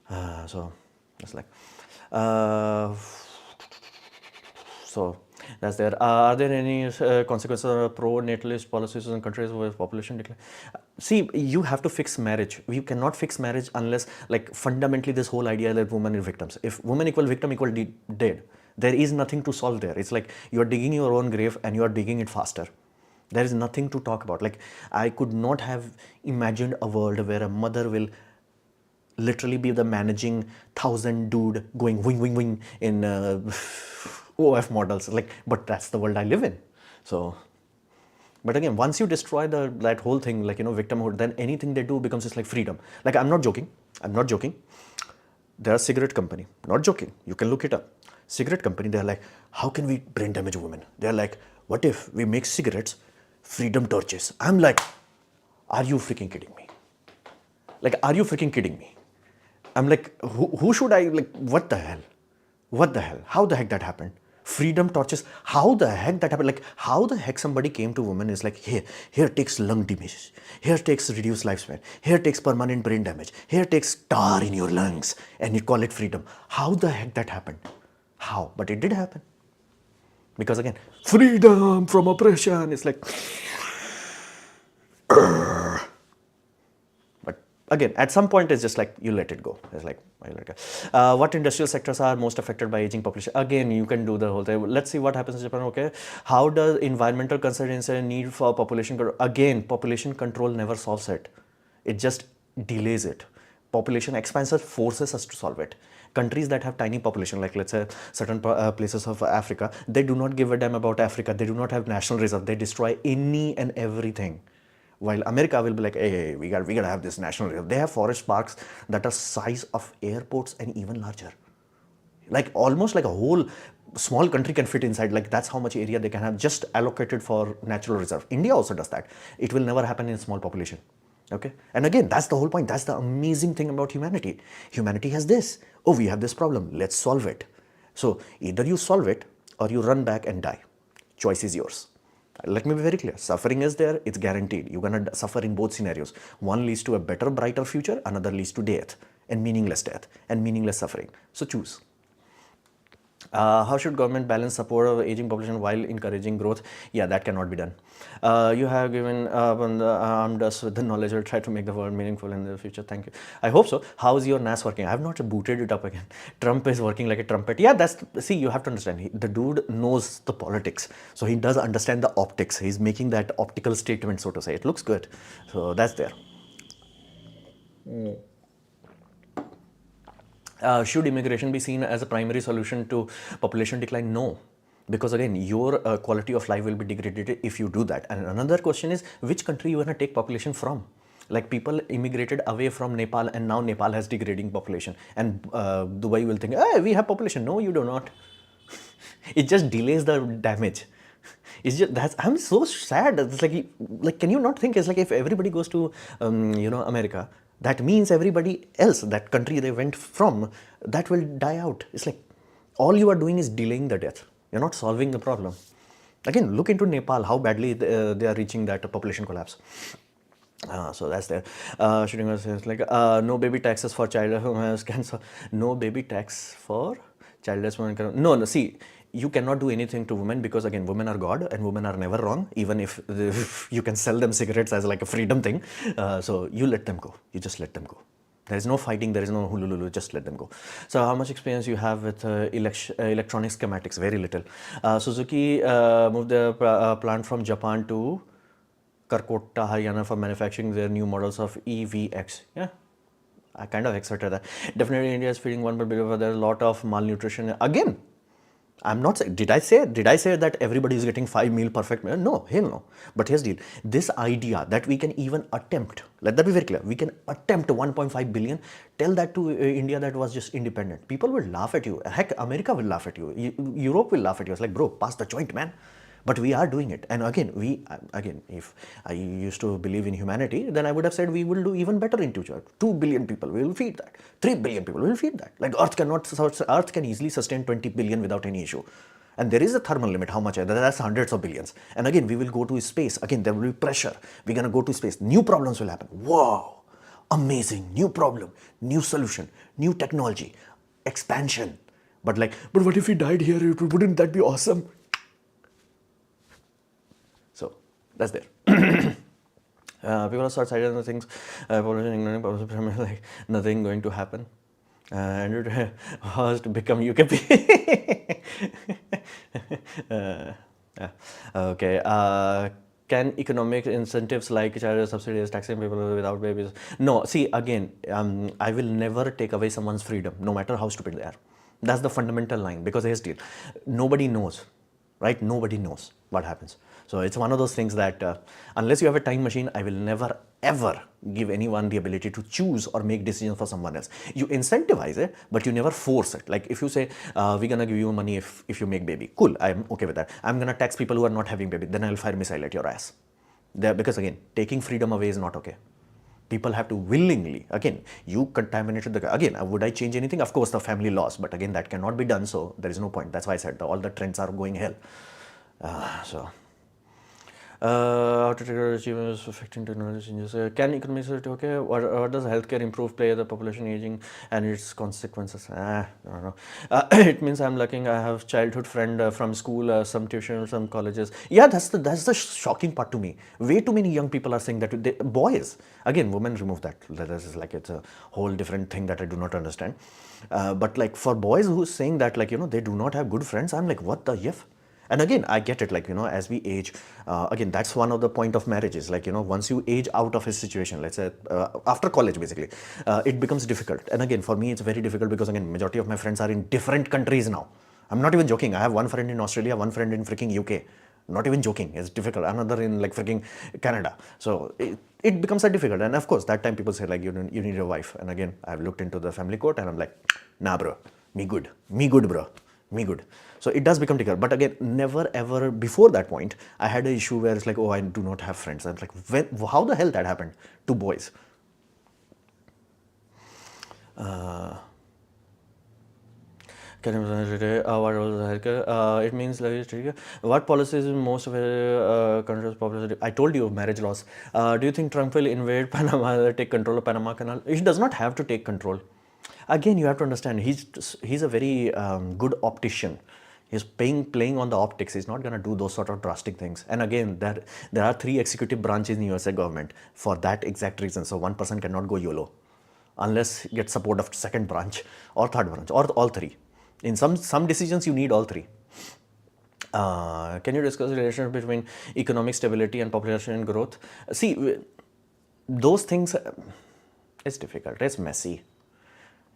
So it's like, so that's there. Are there any consequences of pro-natalist policies in countries with population decline? See, you have to fix marriage. You cannot fix marriage unless, like, fundamentally this whole idea that women are victims. If women equal victim equal dead, there is nothing to solve there. It's like you are digging your own grave and you are digging it faster. There is nothing to talk about. Like, I could not have imagined a world where a mother will literally be the managing 1,000 dude going wing wing wing in OF models. Like, but that's the world I live in. So, but again, once you destroy that whole thing, like, victimhood, then anything they do becomes just like freedom. Like, I'm not joking. They're a cigarette company. Not joking. You can look it up. Cigarette company, they're like, how can we brain damage women? They're like, what if we make cigarettes freedom torches? I'm like, are you freaking kidding me? Like, are you freaking kidding me? I'm like, who should I, like, what the hell? What the hell? How the heck that happened? Freedom torches, how the heck that happened? Like, how the heck somebody came to women is like, here takes lung damage, here takes reduced lifespan, here takes permanent brain damage, here takes tar in your lungs, and you call it freedom. How the heck that happened? How? But it did happen. Because again, freedom from oppression. It's like, but again, at some point, it's just like, you let it go. It's like, what industrial sectors are most affected by aging population? Again, you can do the whole thing. Let's see what happens in Japan. Okay. How does environmental consideration need for population control? Again, population control never solves it. It just delays it. Population expansion forces us to solve it. Countries that have tiny population, like let's say certain places of Africa, they do not give a damn about Africa. They do not have national reserve. They destroy any and everything. While America will be like, hey, we gotta have this national reserve. They have forest parks that are size of airports and even larger. Like, almost like a whole small country can fit inside. Like, that's how much area they can have just allocated for natural reserve. India also does that. It will never happen in a small population. Okay. And again, that's the whole point. That's the amazing thing about humanity. Humanity has this. Oh, we have this problem. Let's solve it. So either you solve it or you run back and die. Choice is yours. Let me be very clear. Suffering is there. It's guaranteed. You're going to suffer in both scenarios. One leads to a better, brighter future. Another leads to death and meaningless suffering. So choose. How should government balance support of aging population while encouraging growth? Yeah, that cannot be done. You have given armed us with the knowledge. We'll try to make the world meaningful in the future. Thank you. I hope so. How is your NAS working? I have not booted it up again. Trump is working like a trumpet. Yeah, see, you have to understand. The dude knows the politics. So he does understand the optics. He's making that optical statement, so to say. It looks good. So that's there. Should immigration be seen as a primary solution to population decline? No. Because again, your quality of life will be degraded if you do that. And another question is, which country you want to take population from? Like, people immigrated away from Nepal, and now Nepal has degrading population. And Dubai will think, hey, we have population. No, you do not. It just delays the damage. It's just that's I'm so sad. It's like can you not think it's like if everybody goes to America, that means everybody else, that country they went from, that will die out. It's like all you are doing is delaying the death. You're not solving the problem. Again, look into Nepal, how badly they are reaching that population collapse. So that's there. Shooting us is like no baby taxes for child who has cancer. No baby tax for childless women. No, no. See, you cannot do anything to women because again, women are God and women are never wrong. Even if you can sell them cigarettes as like a freedom thing, so you let them go. You just let them go. There is no fighting. There is no hulululu. Just let them go. So, how much experience you have with electronic schematics? Very little. Suzuki moved the plant from Japan to Karkota, Haryana for manufacturing their new models of EVX. Yeah, I kind of accepted that. Definitely, India is feeding 1 billion, but there's a lot of malnutrition. Again, I'm not saying, did I say that everybody is getting 5 meal perfect meal? No, hell no. But here's the deal. This idea that we can even attempt, let that be very clear, we can attempt 1.5 billion, tell that to India that was just independent. People will laugh at you. Heck, America will laugh at you. Europe will laugh at you. It's like, bro, pass the joint, man. But we are doing it. And again, if I used to believe in humanity, then I would have said we will do even better in future. 2 billion people, we will feed that. 3 billion people, we will feed that. Like Earth can easily sustain 20 billion without any issue. And there is a thermal limit, how much? That's hundreds of billions. And again, we will go to space. Again, there will be pressure. We're going to go to space. New problems will happen. Wow, amazing. New problem, new solution, new technology, expansion. But what if we died here? Wouldn't that be awesome? So that's there. People are start citing the things, like nothing going to happen, and it has to become UKP. Okay. Can economic incentives like child subsidies, taxing people without babies? No. See, again, I will never take away someone's freedom, no matter how stupid they are. That's the fundamental line. Because here's the deal: nobody knows, right? Nobody knows what happens. So it's one of those things that unless you have a time machine, I will never ever give anyone the ability to choose or make decisions for someone else. You incentivize it, but you never force it. Like if you say, we're gonna give you money if you make baby, cool, I'm okay with that. I'm gonna tax people who are not having baby, then I'll fire missile at your ass. Because again, taking freedom away is not okay. People have to willingly, again, you contaminated again, would I change anything? Of course, the family laws, but again, that cannot be done, so there is no point. That's why I said all the trends are going hell. How to trigger achievements affecting technology changes. Can economics okay? What does healthcare improve play the population aging and its consequences? I don't know. It means I'm lucky. I have childhood friend from school, some tuition, some colleges. Yeah, that's the shocking part to me. Way too many young people are saying that boys. Again, women remove that. This is like it's a whole different thing that I do not understand. But like for boys who's saying that they do not have good friends, I'm like, what the f? And again, I get it, as we age, again, that's one of the point of marriages. Once you age out of a situation, let's say after college, basically, it becomes difficult. And again, for me, it's very difficult because again, majority of my friends are in different countries now. I'm not even joking. I have one friend in Australia, one friend in freaking UK. Not even joking. It's difficult. Another in freaking Canada. So it becomes difficult. And of course, that time people say you need a wife. And again, I've looked into the family court and I'm like, nah, bro, me good, bro. Me good. So it does become difficult. But again, never ever before that point, I had an issue where it's like, oh, I do not have friends. I'm like, how the hell that happened to boys? It means what policies in most of the countries popular? I told you marriage laws. Do you think Trump will invade Panama, take control of Panama Canal? He does not have to take control. Again, you have to understand, he's a very good optician. He's playing on the optics. He's not going to do those sort of drastic things. And again, there are 3 executive branches in the USA government for that exact reason. So one person cannot go YOLO unless he gets support of second branch or third branch or all 3. In some decisions, you need all 3. Can you discuss the relationship between economic stability and population growth? See, those things, it's difficult. It's messy.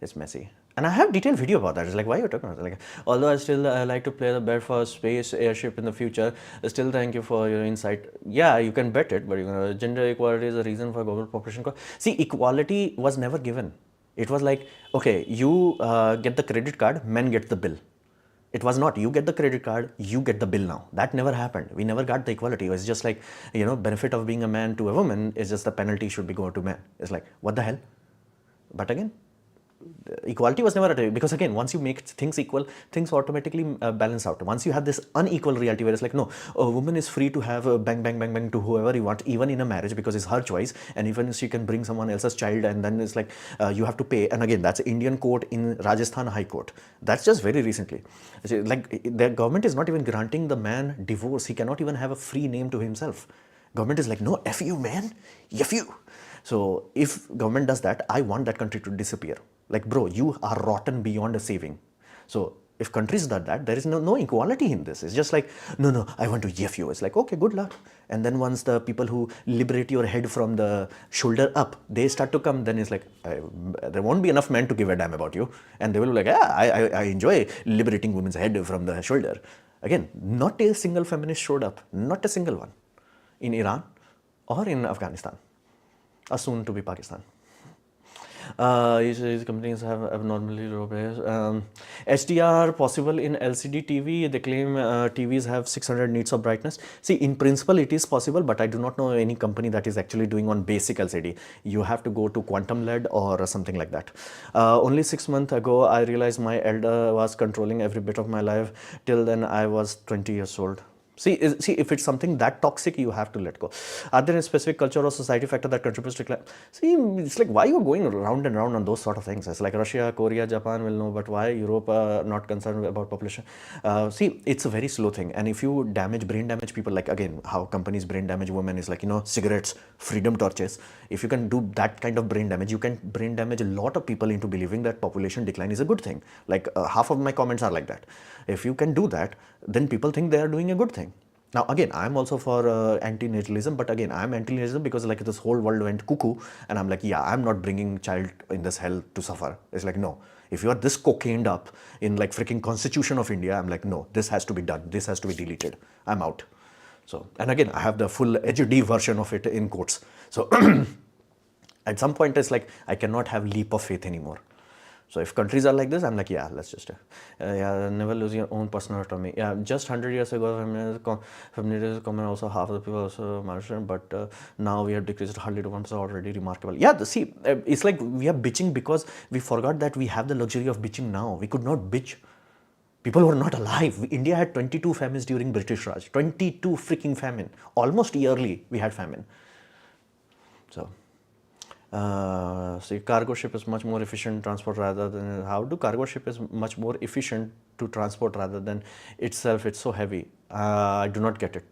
It's messy. And I have detailed video about that. It's like, why are you talking about that? Although I still like to play the bet for space airship in the future, still thank you for your insight. Yeah, you can bet it, but gender equality is a reason for global population growth. See, equality was never given. It was like, okay, you get the credit card, men get the bill. It was not, you get the credit card, you get the bill now. That never happened. We never got the equality. It was just like, benefit of being a man to a woman is just the penalty should be going to men. It's like, what the hell? But again, equality was never attained, because again, once you make things equal, things automatically balance out. Once you have this unequal reality where it's like, no, a woman is free to have a bang bang bang bang to whoever you want, even in a marriage, because it's her choice, and even she can bring someone else's child, and then it's like you have to pay. And again, that's Indian court in Rajasthan High Court. That's just very recently. Like, the government is not even granting the man divorce. He cannot even have a free name to himself. Government is like, no, F you, man, F you. So if government does that, I want that country to disappear. Like, bro, you are rotten beyond a saving. So if countries do that, there is no equality in this. It's just like, no, I want to F you. It's like, okay, good luck. And then once the people who liberate your head from the shoulder up, they start to come, then it's like, there won't be enough men to give a damn about you. And they will be like, I enjoy liberating women's head from the shoulder. Again, not a single feminist showed up, not a single one, in Iran or in Afghanistan, or soon to be Pakistan. These companies have abnormally low price. HDR possible in LCD TV. They claim TVs have 600 nits of brightness. See, in principle, it is possible, but I do not know any company that is actually doing on basic LCD. You have to go to quantum LED or something like that. Only 6 months ago, I realized my elder was controlling every bit of my life. Till then, I was 20 years old. See, if it's something that toxic, you have to let go. Are there a specific culture or society factor that contributes to climate? See, it's like, why are you going round and round on those sort of things? It's like Russia, Korea, Japan will know, but why Europe are not concerned about population? See, it's a very slow thing. And if you brain damage people, like, again, how companies brain damage women is like, cigarettes, freedom torches. If you can do that kind of brain damage, you can brain damage a lot of people into believing that population decline is a good thing. Like, half of my comments are like that. If you can do that, then people think they are doing a good thing. Now, again, I'm also for anti-natalism, but again, I'm anti-natalism because like this whole world went cuckoo, and I'm like, yeah, I'm not bringing child in this hell to suffer. It's like, no, if you are this cocained up in like freaking Constitution of India, I'm like, no, this has to be done. This has to be deleted. I'm out. So, and again, I have the full HD version of it in quotes. So at some point, it's like, I cannot have leap of faith anymore. So if countries are like this, I'm like, yeah, let's just, never lose your own personal autonomy. Yeah, just 100 years ago, feminism common, also half of the people also married, but now we have decreased hardly to 1%, already remarkable. Yeah, see, it's like we are bitching because we forgot that we have the luxury of bitching now. We could not bitch. People were not alive. India had 22 famines during British Raj. 22 freaking famine. Almost yearly we had famine. So. See, cargo ship is much more efficient transport rather than, how do cargo ship is much more efficient to transport rather than itself? It's so heavy. I do not get it.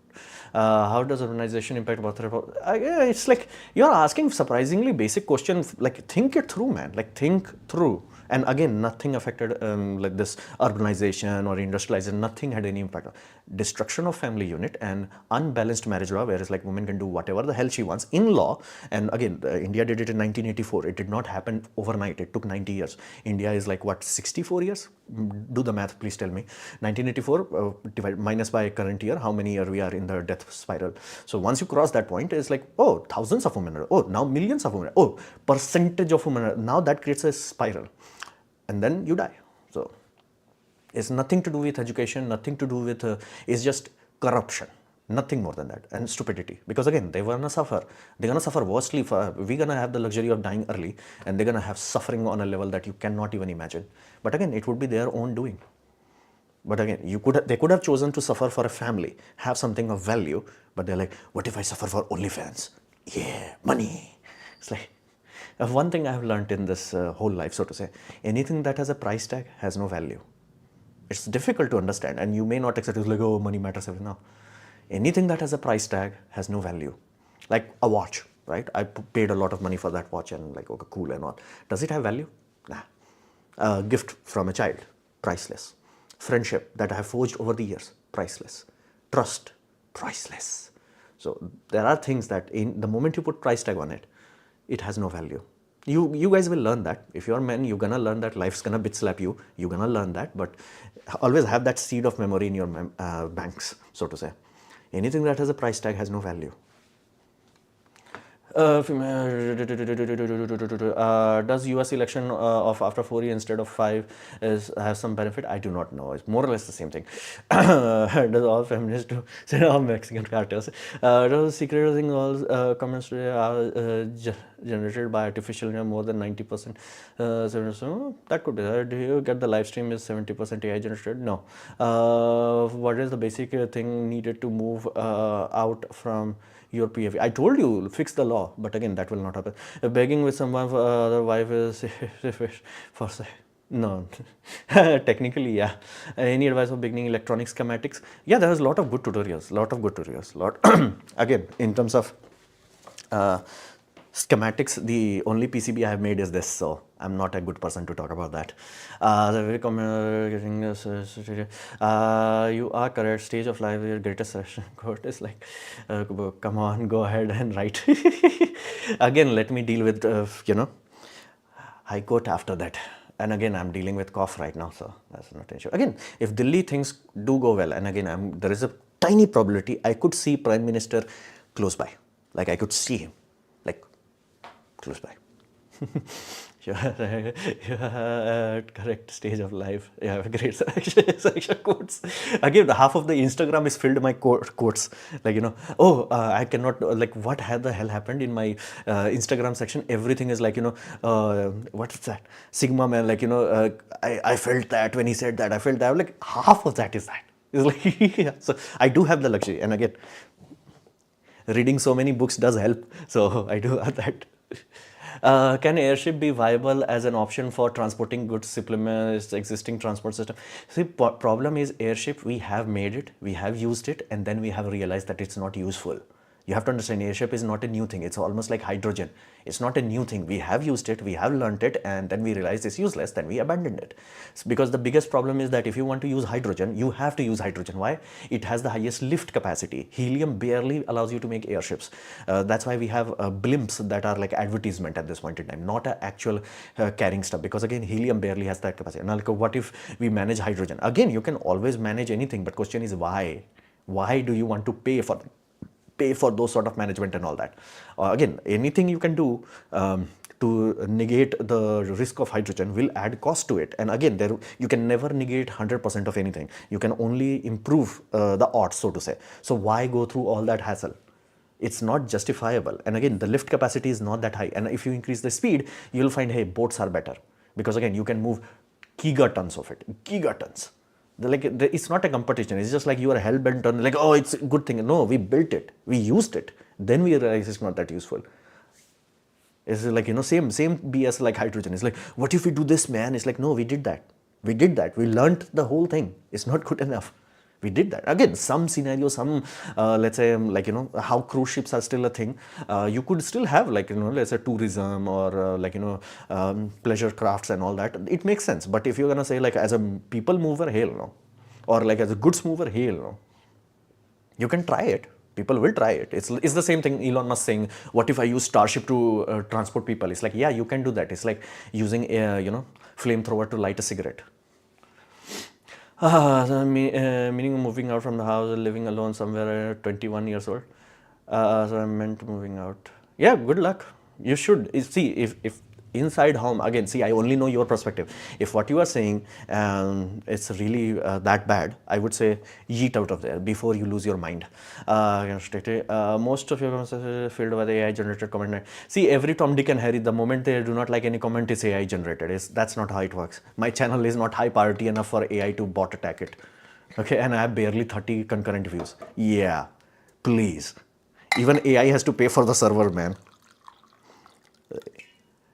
How does urbanization impact water? It's like you're asking surprisingly basic questions. Like, think it through, man. Like, think through. And again, nothing affected like this urbanization or industrialization. Nothing had any impact. Destruction of family unit and unbalanced marriage law, whereas like women can do whatever the hell she wants in law. And again, India did it in 1984. It did not happen overnight. It took 90 years. India is like, what, 64 years? Do the math, please tell me. 1984 minus by current year, how many years we are in the death spiral. So once you cross that point, it's like, oh, thousands of women. Oh, now millions of women. Oh, percentage of women. Now that creates a spiral. And then you die. So it's nothing to do with education, nothing to do with, it's just corruption, nothing more than that, and stupidity. Because again, they were gonna suffer. They're gonna suffer worstly. We're gonna have the luxury of dying early, and they're gonna have suffering on a level that you cannot even imagine. But again, it would be their own doing. But again, they could have chosen to suffer for a family, have something of value, but they're like, what if I suffer for OnlyFans? Yeah, money. It's like, one thing I have learned in this whole life, so to say, anything that has a price tag has no value. It's difficult to understand, and you may not accept it like, oh, money matters everything. No. Anything that has a price tag has no value. Like a watch, right? I paid a lot of money for that watch and like, okay, cool and all. Does it have value? Nah. A gift from a child, priceless. Friendship that I have forged over the years, priceless. Trust, priceless. So there are things that in the moment you put price tag on it, it has no value. You guys will learn that. If you're men, you're gonna learn that life's gonna bitch slap you. You're gonna learn that, but always have that seed of memory in your banks, so to say. Anything that has a price tag has no value. Does US election of after 4 years instead of 5 has some benefit? I do not know. It's more or less the same thing. Does all feminists do? Say all Mexican cartels. Does secretizing all comments today are generated by artificial more than 90%? So that could be. Do you get the live stream is 70% AI generated? No. What is the basic thing needed to move out from your PFE? I told you, fix the law, but again, that will not happen. Begging with someone for other wife is for no. Technically, yeah. Any advice for beginning electronic schematics? Yeah, there's a lot of good tutorials. Again, in terms of schematics, the only PCB I have made is this, so I'm not a good person to talk about that. The very common you are correct. Stage of life, your greatest quote is like, come on, go ahead and write. Again, let me deal with high court after that. And again, I'm dealing with cough right now, so that's not an issue. Again, if Delhi things do go well, and again, there is a tiny probability I could see Prime Minister close by. Like I could see him, like close by. Correct stage of life. You have a great section quotes. Again, half of the Instagram is filled my quotes. Like I cannot like what the hell happened in my Instagram section. Everything is like what's that? Sigma man. Like I felt that when he said that. I felt that. Like half of that is that. It's like yeah. So I do have the luxury, and again, reading so many books does help. So I do have that. Can airship be viable as an option for transporting goods supplements existing transport system? See, problem is airship, we have made it, we have used it, and then we have realized that it's not useful. You have to understand, airship is not a new thing. It's almost like hydrogen. It's not a new thing. We have used it, we have learned it, and then we realized it's useless, then we abandoned it. Because the biggest problem is that if you want to use hydrogen, you have to use hydrogen. Why? It has the highest lift capacity. Helium barely allows you to make airships. That's why we have blimps that are like advertisement at this point in time, not an actual carrying stuff. Because again, helium barely has that capacity. Now, like, what if we manage hydrogen? Again, you can always manage anything, but question is why? Why do you want to pay for those sort of management and all that? Again, anything you can do to negate the risk of hydrogen will add cost to it. And again, you can never negate 100% of anything. You can only improve the odds, so to say. So why go through all that hassle? It's not justifiable. And again, the lift capacity is not that high. And if you increase the speed, you'll find, hey, boats are better. Because again, you can move gigatons of it, gigatons. It's not a competition. It's just like you are hell-bent on like, oh, it's a good thing. No, we built it. We used it. Then we realize it's not that useful. It's like, same BS like hydrogen. It's like, what if we do this, man? It's like, no, we did that. We did that. We learned the whole thing. It's not good enough. We did that. Again, some scenarios, let's say, how cruise ships are still a thing. You could still have, let's say, tourism or, pleasure crafts and all that. It makes sense. But if you're going to say, like, as a people mover, hell no. Or, like, as a goods mover, hell no. You can try it. People will try it. It's the same thing Elon Musk saying, what if I use Starship to transport people? It's like, yeah, you can do that. It's like using, flamethrower to light a cigarette. Meaning moving out from the house, living alone somewhere at 21 years old. So I meant moving out. Yeah, good luck. You should. See, if inside home, again, see, I only know your perspective. If what you are saying, it's really that bad, I would say yeet out of there before you lose your mind. Most of your comments are filled by the AI generated comment. See, every Tom, Dick and Harry, the moment they do not like any comment is AI generated. That's not how it works. My channel is not high priority enough for AI to bot attack it. Okay, and I have barely 30 concurrent views. Yeah, please. Even AI has to pay for the server, man.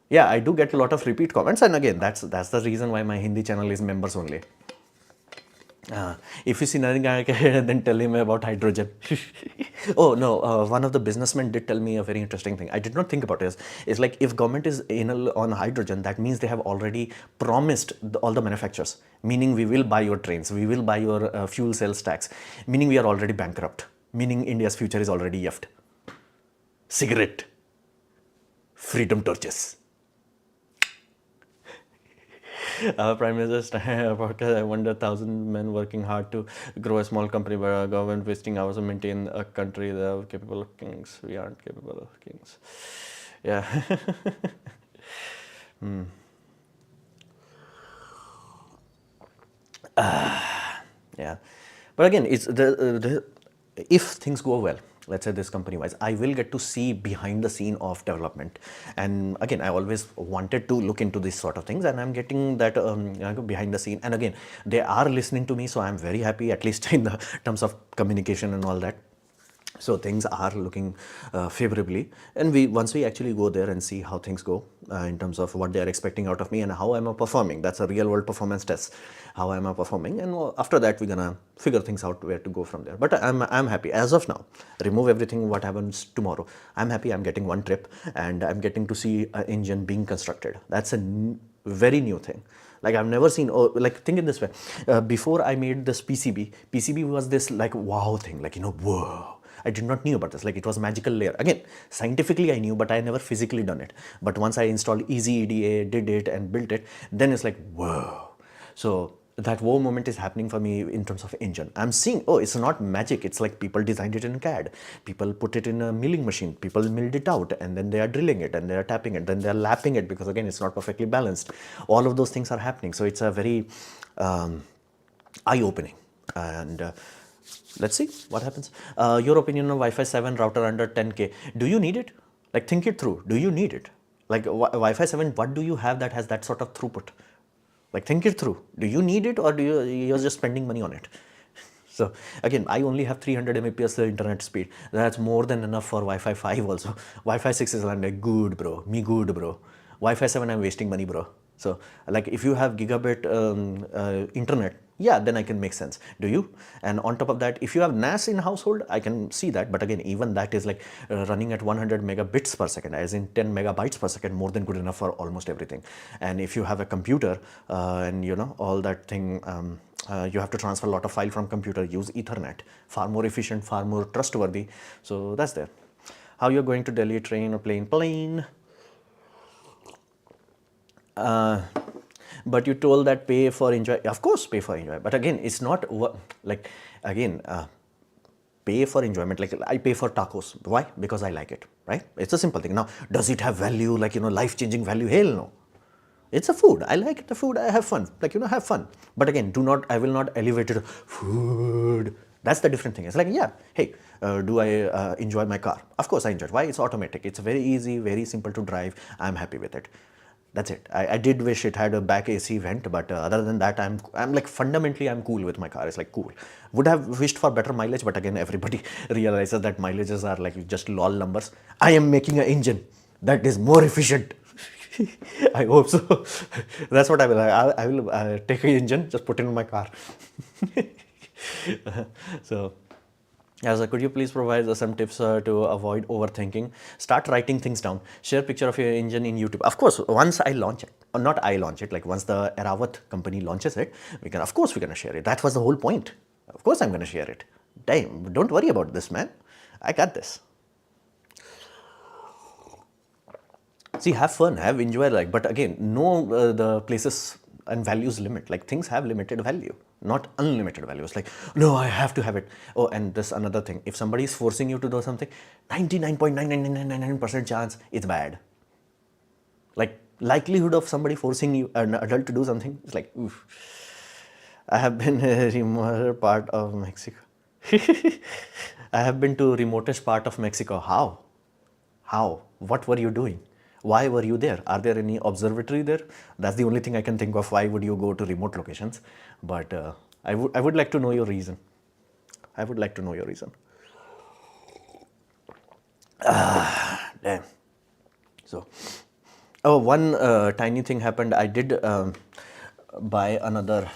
Yeah, I do get a lot of repeat comments, and again, that's the reason why my Hindi channel is members only. If you see nothing, then tell him about hydrogen. Oh no, one of the businessmen did tell me a very interesting thing. I did not think about this. It's like if government is anal on hydrogen, that means they have already promised all the manufacturers, meaning we will buy your trains, we will buy your fuel cell stacks, meaning we are already bankrupt, meaning India's future is already yeft. Cigarette, freedom torches. Our Prime Minister podcast, I wonder 1,000 men working hard to grow a small company, but our government wasting hours to maintain a country that are capable of kings. We aren't capable of kings. Yeah. Yeah, but again, it's the if things go well, let's say this company wise, I will get to see behind the scene of development. And again, I always wanted to look into these sort of things, and I'm getting that behind the scene. And again, they are listening to me, so I'm very happy, at least in the terms of communication and all that. So things are looking favorably, and once we actually go there and see how things go in terms of what they are expecting out of me and how am I performing. That's a real world performance test. How am I performing, and after that we're gonna figure things out where to go from there. But I'm happy as of now. Remove everything what happens tomorrow. I'm happy. I'm getting one trip, and I'm getting to see an engine being constructed. That's a very new thing. Like I've never seen, oh, like think in this way. Before I made this PCB was this like wow thing, like whoa. I did not knew about this, like it was a magical layer. Again, scientifically I knew, but I never physically done it. But once I installed Easy EDA, did it and built it, then it's like, whoa. So that wow moment is happening for me in terms of engine. I'm seeing, oh, it's not magic. It's like people designed it in CAD. People put it in a milling machine. People milled it out, and then they are drilling it, and they are tapping it, then they are lapping it, because again, it's not perfectly balanced. All of those things are happening. So it's a very eye-opening. And let's see what happens. Your opinion on Wi-Fi 7 router under 10K. Do you need it? Like think it through. Do you need it? Like Wi-Fi 7, what do you have that has that sort of throughput? Like think it through. Do you need it, or you're just spending money on it? So again, I only have 300 Mbps internet speed. That's more than enough for Wi-Fi 5 also. Wi-Fi 6 is like good, bro. Me good, bro. Wi-Fi 7, I'm wasting money, bro. So like if you have gigabit internet, yeah, then I can make sense. Do you? And on top of that, if you have NAS in household, I can see that. But again, even that is like running at 100 megabits per second, as in 10 megabytes per second, more than good enough for almost everything. And if you have a computer and all that thing, you have to transfer a lot of file from computer, use Ethernet, far more efficient, far more trustworthy. So that's there. How you're going to Delhi, train or plane? Plane. But you told that pay for enjoy. Of course, pay for enjoy. But again, it's not like, again, pay for enjoyment. Like I pay for tacos. Why? Because I like it, right? It's a simple thing. Now, does it have value, like, life-changing value? Hell no. It's a food. I like the food. I have fun. Like, have fun. But again, I will not elevate it. Food. That's the different thing. It's like, yeah, hey, do I enjoy my car? Of course I enjoy it. Why? It's automatic. It's very easy, very simple to drive. I'm happy with it. That's it. I did wish it had a back AC vent, but other than that, I'm like fundamentally I'm cool with my car. It's like cool. Would have wished for better mileage, but again, everybody realizes that mileages are like just lol numbers. I am making an engine that is more efficient. I hope so. That's what I will. I will take an engine, just put it in my car. So. Could you please provide some tips to avoid overthinking? Start writing things down. Share picture of your engine in YouTube. Of course, once I launch it, or not I launch it, like once the Eravat company launches it, we're going to share it. That was the whole point. Of course, I'm going to share it. Damn, don't worry about this, man. I got this. See, have fun, enjoy, like, but again, know the places and values limit. Like things have limited value, not unlimited values. Like, no, I have to have it. Oh, and this another thing. If somebody is forcing you to do something, 99.9999% chance it's bad. Like likelihood of somebody forcing you, an adult, to do something, it's like, oof. I have been a remote part of Mexico. I have been to remotest part of Mexico. How? How? What were you doing? Why were you there? Are there any observatory there? That's the only thing I can think of. Why would you go to remote locations? But I would like to know your reason. I would like to know your reason. Damn. So, oh, one tiny thing happened. I did buy another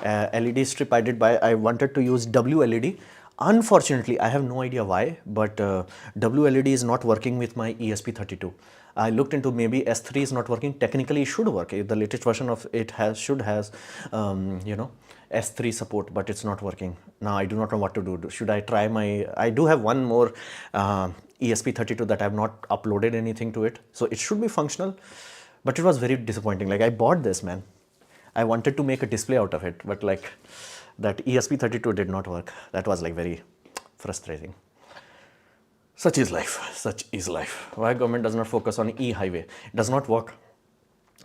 LED strip. I wanted to use WLED. Unfortunately, I have no idea why, but WLED is not working with my ESP32. I looked into maybe S3 is not working. Technically, it should work. The latest version of it should has S3 support, but it's not working. Now I do not know what to do. Should I try I do have one more ESP32 that I have not uploaded anything to it, so it should be functional. But it was very disappointing. Like I bought this, man. I wanted to make a display out of it, but like that ESP32 did not work. That was like very frustrating. Such is life. Such is life. Why government does not focus on e-highway? It does not work.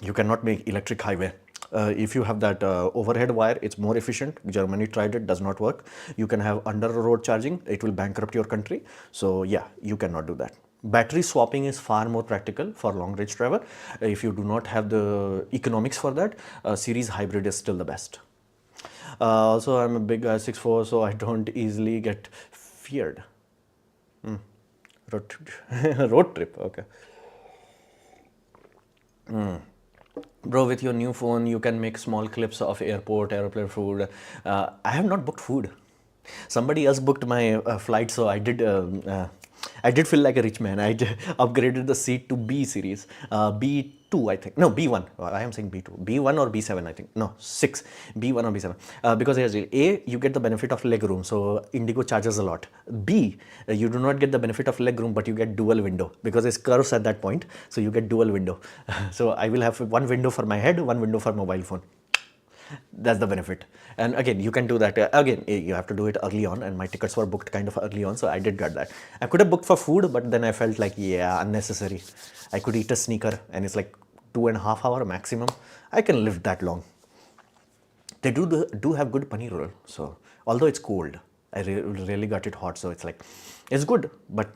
You cannot make electric highway. If you have that overhead wire, it's more efficient. Germany tried it, does not work. You can have under road charging, it will bankrupt your country. So yeah, you cannot do that. Battery swapping is far more practical for long range travel. If you do not have the economics for that, series hybrid is still the best. Also, I'm a big 6'4", so I don't easily get feared. Road trip, okay. Bro, with your new phone, you can make small clips of airport, airplane food. I have not booked food. Somebody else booked my flight, so I did feel like a rich man. I upgraded the seat to B series, B2, I think. No, B1. I am saying B2. B1 or B7, I think. No, 6. B1 or B7. Because here's it. A, you get the benefit of leg room, so Indigo charges a lot. B, you do not get the benefit of leg room, but you get dual window because it curves at that point, so you get dual window. So I will have one window for my head, one window for mobile phone. That's the benefit. And again, you can do that. Again, you have to do it early on, and my tickets were booked kind of early on, so I did get that. I could have booked for food, but then I felt like, yeah, unnecessary. I could eat a sneaker, and it's like 2.5 hours maximum. I can live that long. They do have good paneer roll, so although it's cold, I really got it hot, so it's like, it's good, but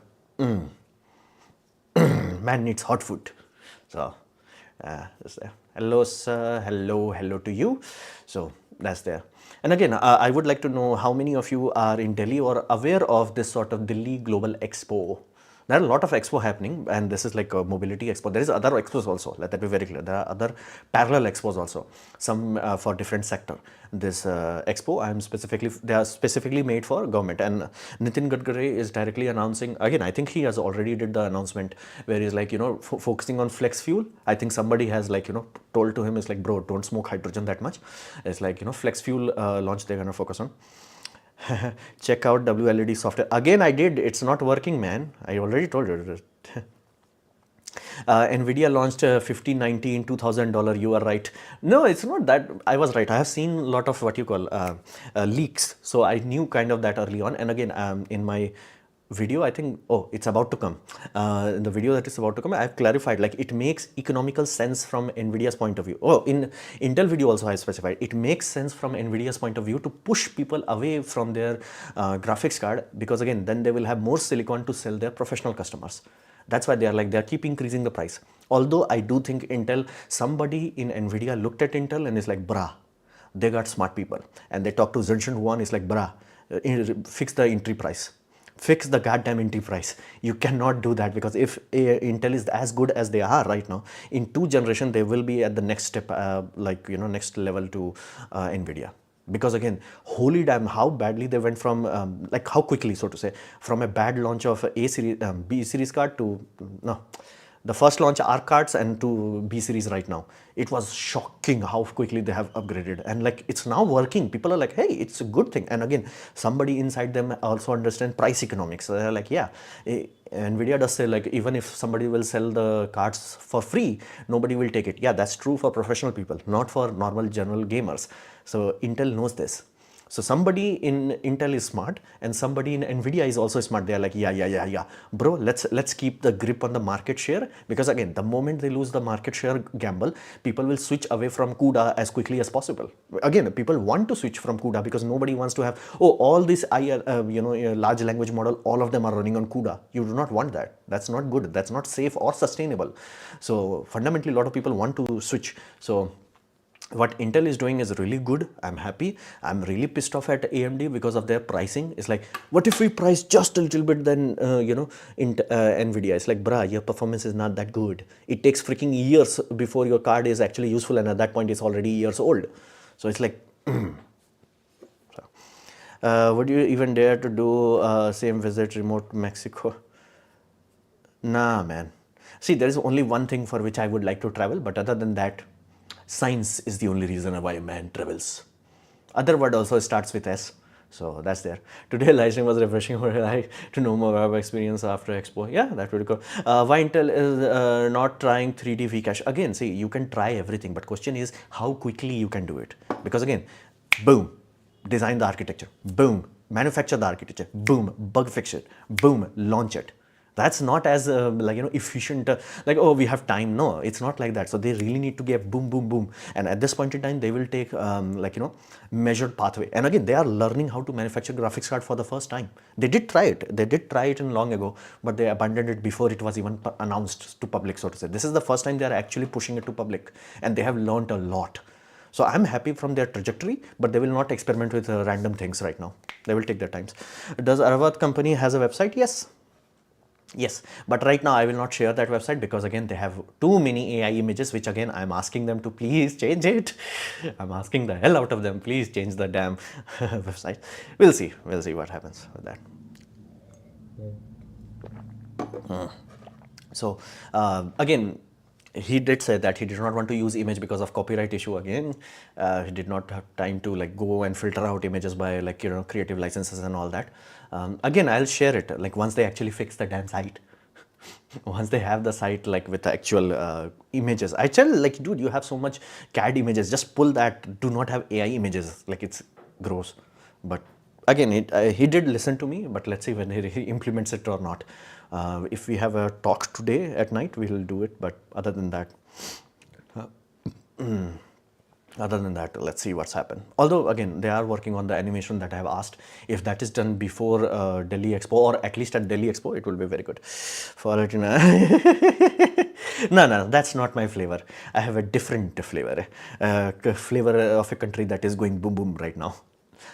man needs hot food. So that's there. Hello, sir. Hello to you. So that's there. And again, I would like to know how many of you are in Delhi or aware of this sort of Delhi Global Expo. There are a lot of expo happening, and this is like a mobility expo. There is other expos also, let that be very clear. There are other parallel expos also, some for different sector. This expo, they are specifically made for government, and Nitin Gadkari is directly announcing, again, I think he has already did the announcement where he's like, focusing on flex fuel. I think somebody has like, told to him, it's like, bro, don't smoke hydrogen that much. It's like, flex fuel launch they're gonna focus on. Check out WLED software. Again, I did. It's not working, man. I already told you. Nvidia launched 1590 $2,000. You are right. No, it's not that. I was right. I have seen a lot of what you call leaks. So I knew kind of that early on. And again, in my video, I think, it's about to come. In the video that is about to come, I've clarified, like, it makes economical sense from NVIDIA's point of view. In Intel video also I specified, it makes sense from NVIDIA's point of view to push people away from their graphics card, because again, then they will have more silicon to sell their professional customers. That's why they keep increasing the price. Although I do think Intel, somebody in NVIDIA looked at Intel and is like, brah, they got smart people. And they talked to Zenshin Huan, is like, brah, fix the entry price. Fix the goddamn entry price. You cannot do that, because if Intel is as good as they are right now, in 2 generations they will be at the next step, next level to NVIDIA. Because again, holy damn, how badly they went from, how quickly, so to say, from a bad launch of A series, B series card to, the first launch R cards and to B series right now. It was shocking how quickly they have upgraded, and like, it's now working. People are like, hey, it's a good thing. And again, somebody inside them also understand price economics. So they're like, yeah, NVIDIA does say, like, even if somebody will sell the cards for free, nobody will take it. Yeah, that's true for professional people, not for normal general gamers. So Intel knows this. So somebody in Intel is smart, and somebody in NVIDIA is also smart. They're like, yeah, bro, let's keep the grip on the market share, because again, the moment they lose the market share gamble, people will switch away from CUDA as quickly as possible. Again, people want to switch from CUDA because nobody wants to have, all this large language model, all of them are running on CUDA. You do not want that. That's not good. That's not safe or sustainable. So fundamentally, a lot of people want to switch. So what Intel is doing is really good. I'm happy. I'm really pissed off at AMD because of their pricing. It's like, what if we price just a little bit then, NVIDIA? It's like, bruh, your performance is not that good. It takes freaking years before your card is actually useful, and at that point it's already years old. So it's like, would you even dare to do same visit remote Mexico? Nah, man. See, there is only one thing for which I would like to travel, but other than that, science is the only reason why man travels. Other word also starts with S. So that's there. Today live stream was refreshing. Would I like to know more about experience after Expo? Yeah, that would go. Why Intel is not trying 3D Vcache? Again, see, you can try everything, but question is how quickly you can do it. Because again, boom, design the architecture, boom, manufacture the architecture, boom, bug fix it, boom, launch it. That's not as like efficient, like, oh, we have time. No, it's not like that. So they really need to get boom boom boom, and at this point in time they will take measured pathway. And again, they are learning how to manufacture graphics card for the first time. They did try it in long ago, but they abandoned it before it was even announced to public, so to say. This is the first time they are actually pushing it to public, and they have learned a lot. So I'm happy from their trajectory, but they will not experiment with random things right now. They will take their times. Does Aravad company has a website? Yes. Yes, but right now I will not share that website because again they have too many AI images, which again I'm asking them to please change it. I'm asking the hell out of them, please change the damn website. We'll see what happens with that. So again, he did say that he did not want to use image because of copyright issue. Again, he did not have time to like go and filter out images by like creative licenses and all that. Again, I'll share it like once they actually fix the damn site. Once they have the site like with the actual images. I tell like, dude, you have so much CAD images, just pull that. Do not have AI images. Like, it's gross. But again, he did listen to me, but let's see when he implements it or not. If we have a talk today at night, we will do it. But other than that, let's see what's happened. Although again, they are working on the animation that I have asked. If that is done before Delhi Expo, or at least at Delhi Expo, it will be very good. For it, no, that's not my flavor. I have a different flavor. Flavor of a country that is going boom boom right now.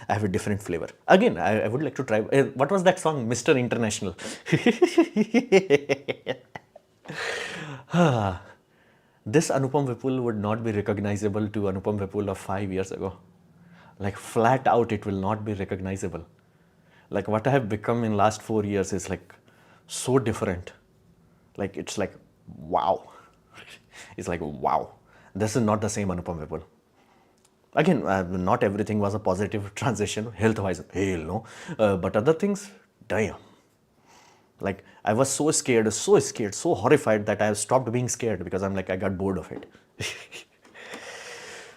I have a different flavor. Again, I would like to try. What was that song, Mr. International? This Anupam Vipul would not be recognizable to Anupam Vipul of 5 years ago. Like, flat out, it will not be recognizable. Like, what I have become in last 4 years is like so different. Like, it's like, wow. It's like, wow. This is not the same Anupam Vipul. Again, not everything was a positive transition, health-wise, hell no. But other things, damn. Like, I was so scared, so horrified that I have stopped being scared because I'm like, I got bored of it.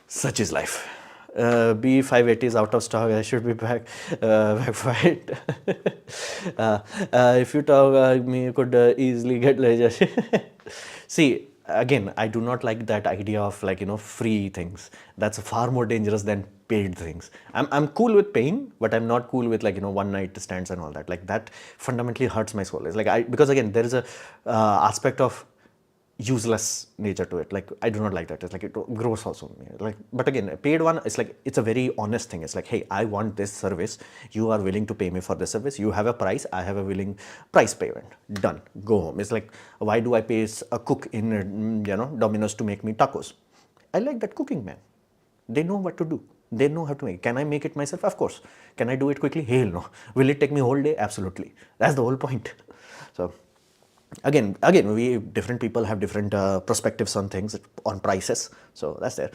Such is life. B580 is out of stock. I should be back. Back for it. If you talk, me, you could easily get leisure. See, again, I do not like that idea of like, free things. That's far more dangerous than paid things. I'm cool with paying, but I'm not cool with like, one night stands and all that. Like, that fundamentally hurts my soul. It's like, because again, there is a aspect of useless nature to it. Like, I do not like that. It's like, it grows also. Like, but again, a paid one, it's like, it's a very honest thing. It's like, hey, I want this service. You are willing to pay me for this service. You have a price. I have a willing price payment. Done. Go home. It's like, why do I pay a cook in, Domino's to make me tacos? I like that cooking, man. They know what to do. They know how to make. Can I make it myself? Of course. Can I do it quickly? Hell no. Will it take me a whole day? Absolutely. That's the whole point. So, again, we different people have different perspectives on things, on prices. So that's there.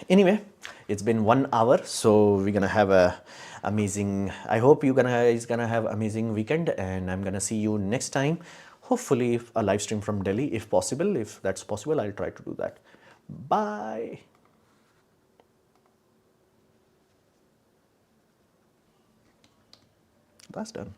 Anyway, it's been 1 hour, so we're gonna have a amazing. I hope you guys gonna have amazing weekend, and I'm gonna see you next time. Hopefully, a live stream from Delhi, if possible. If that's possible, I'll try to do that. Bye. That's done.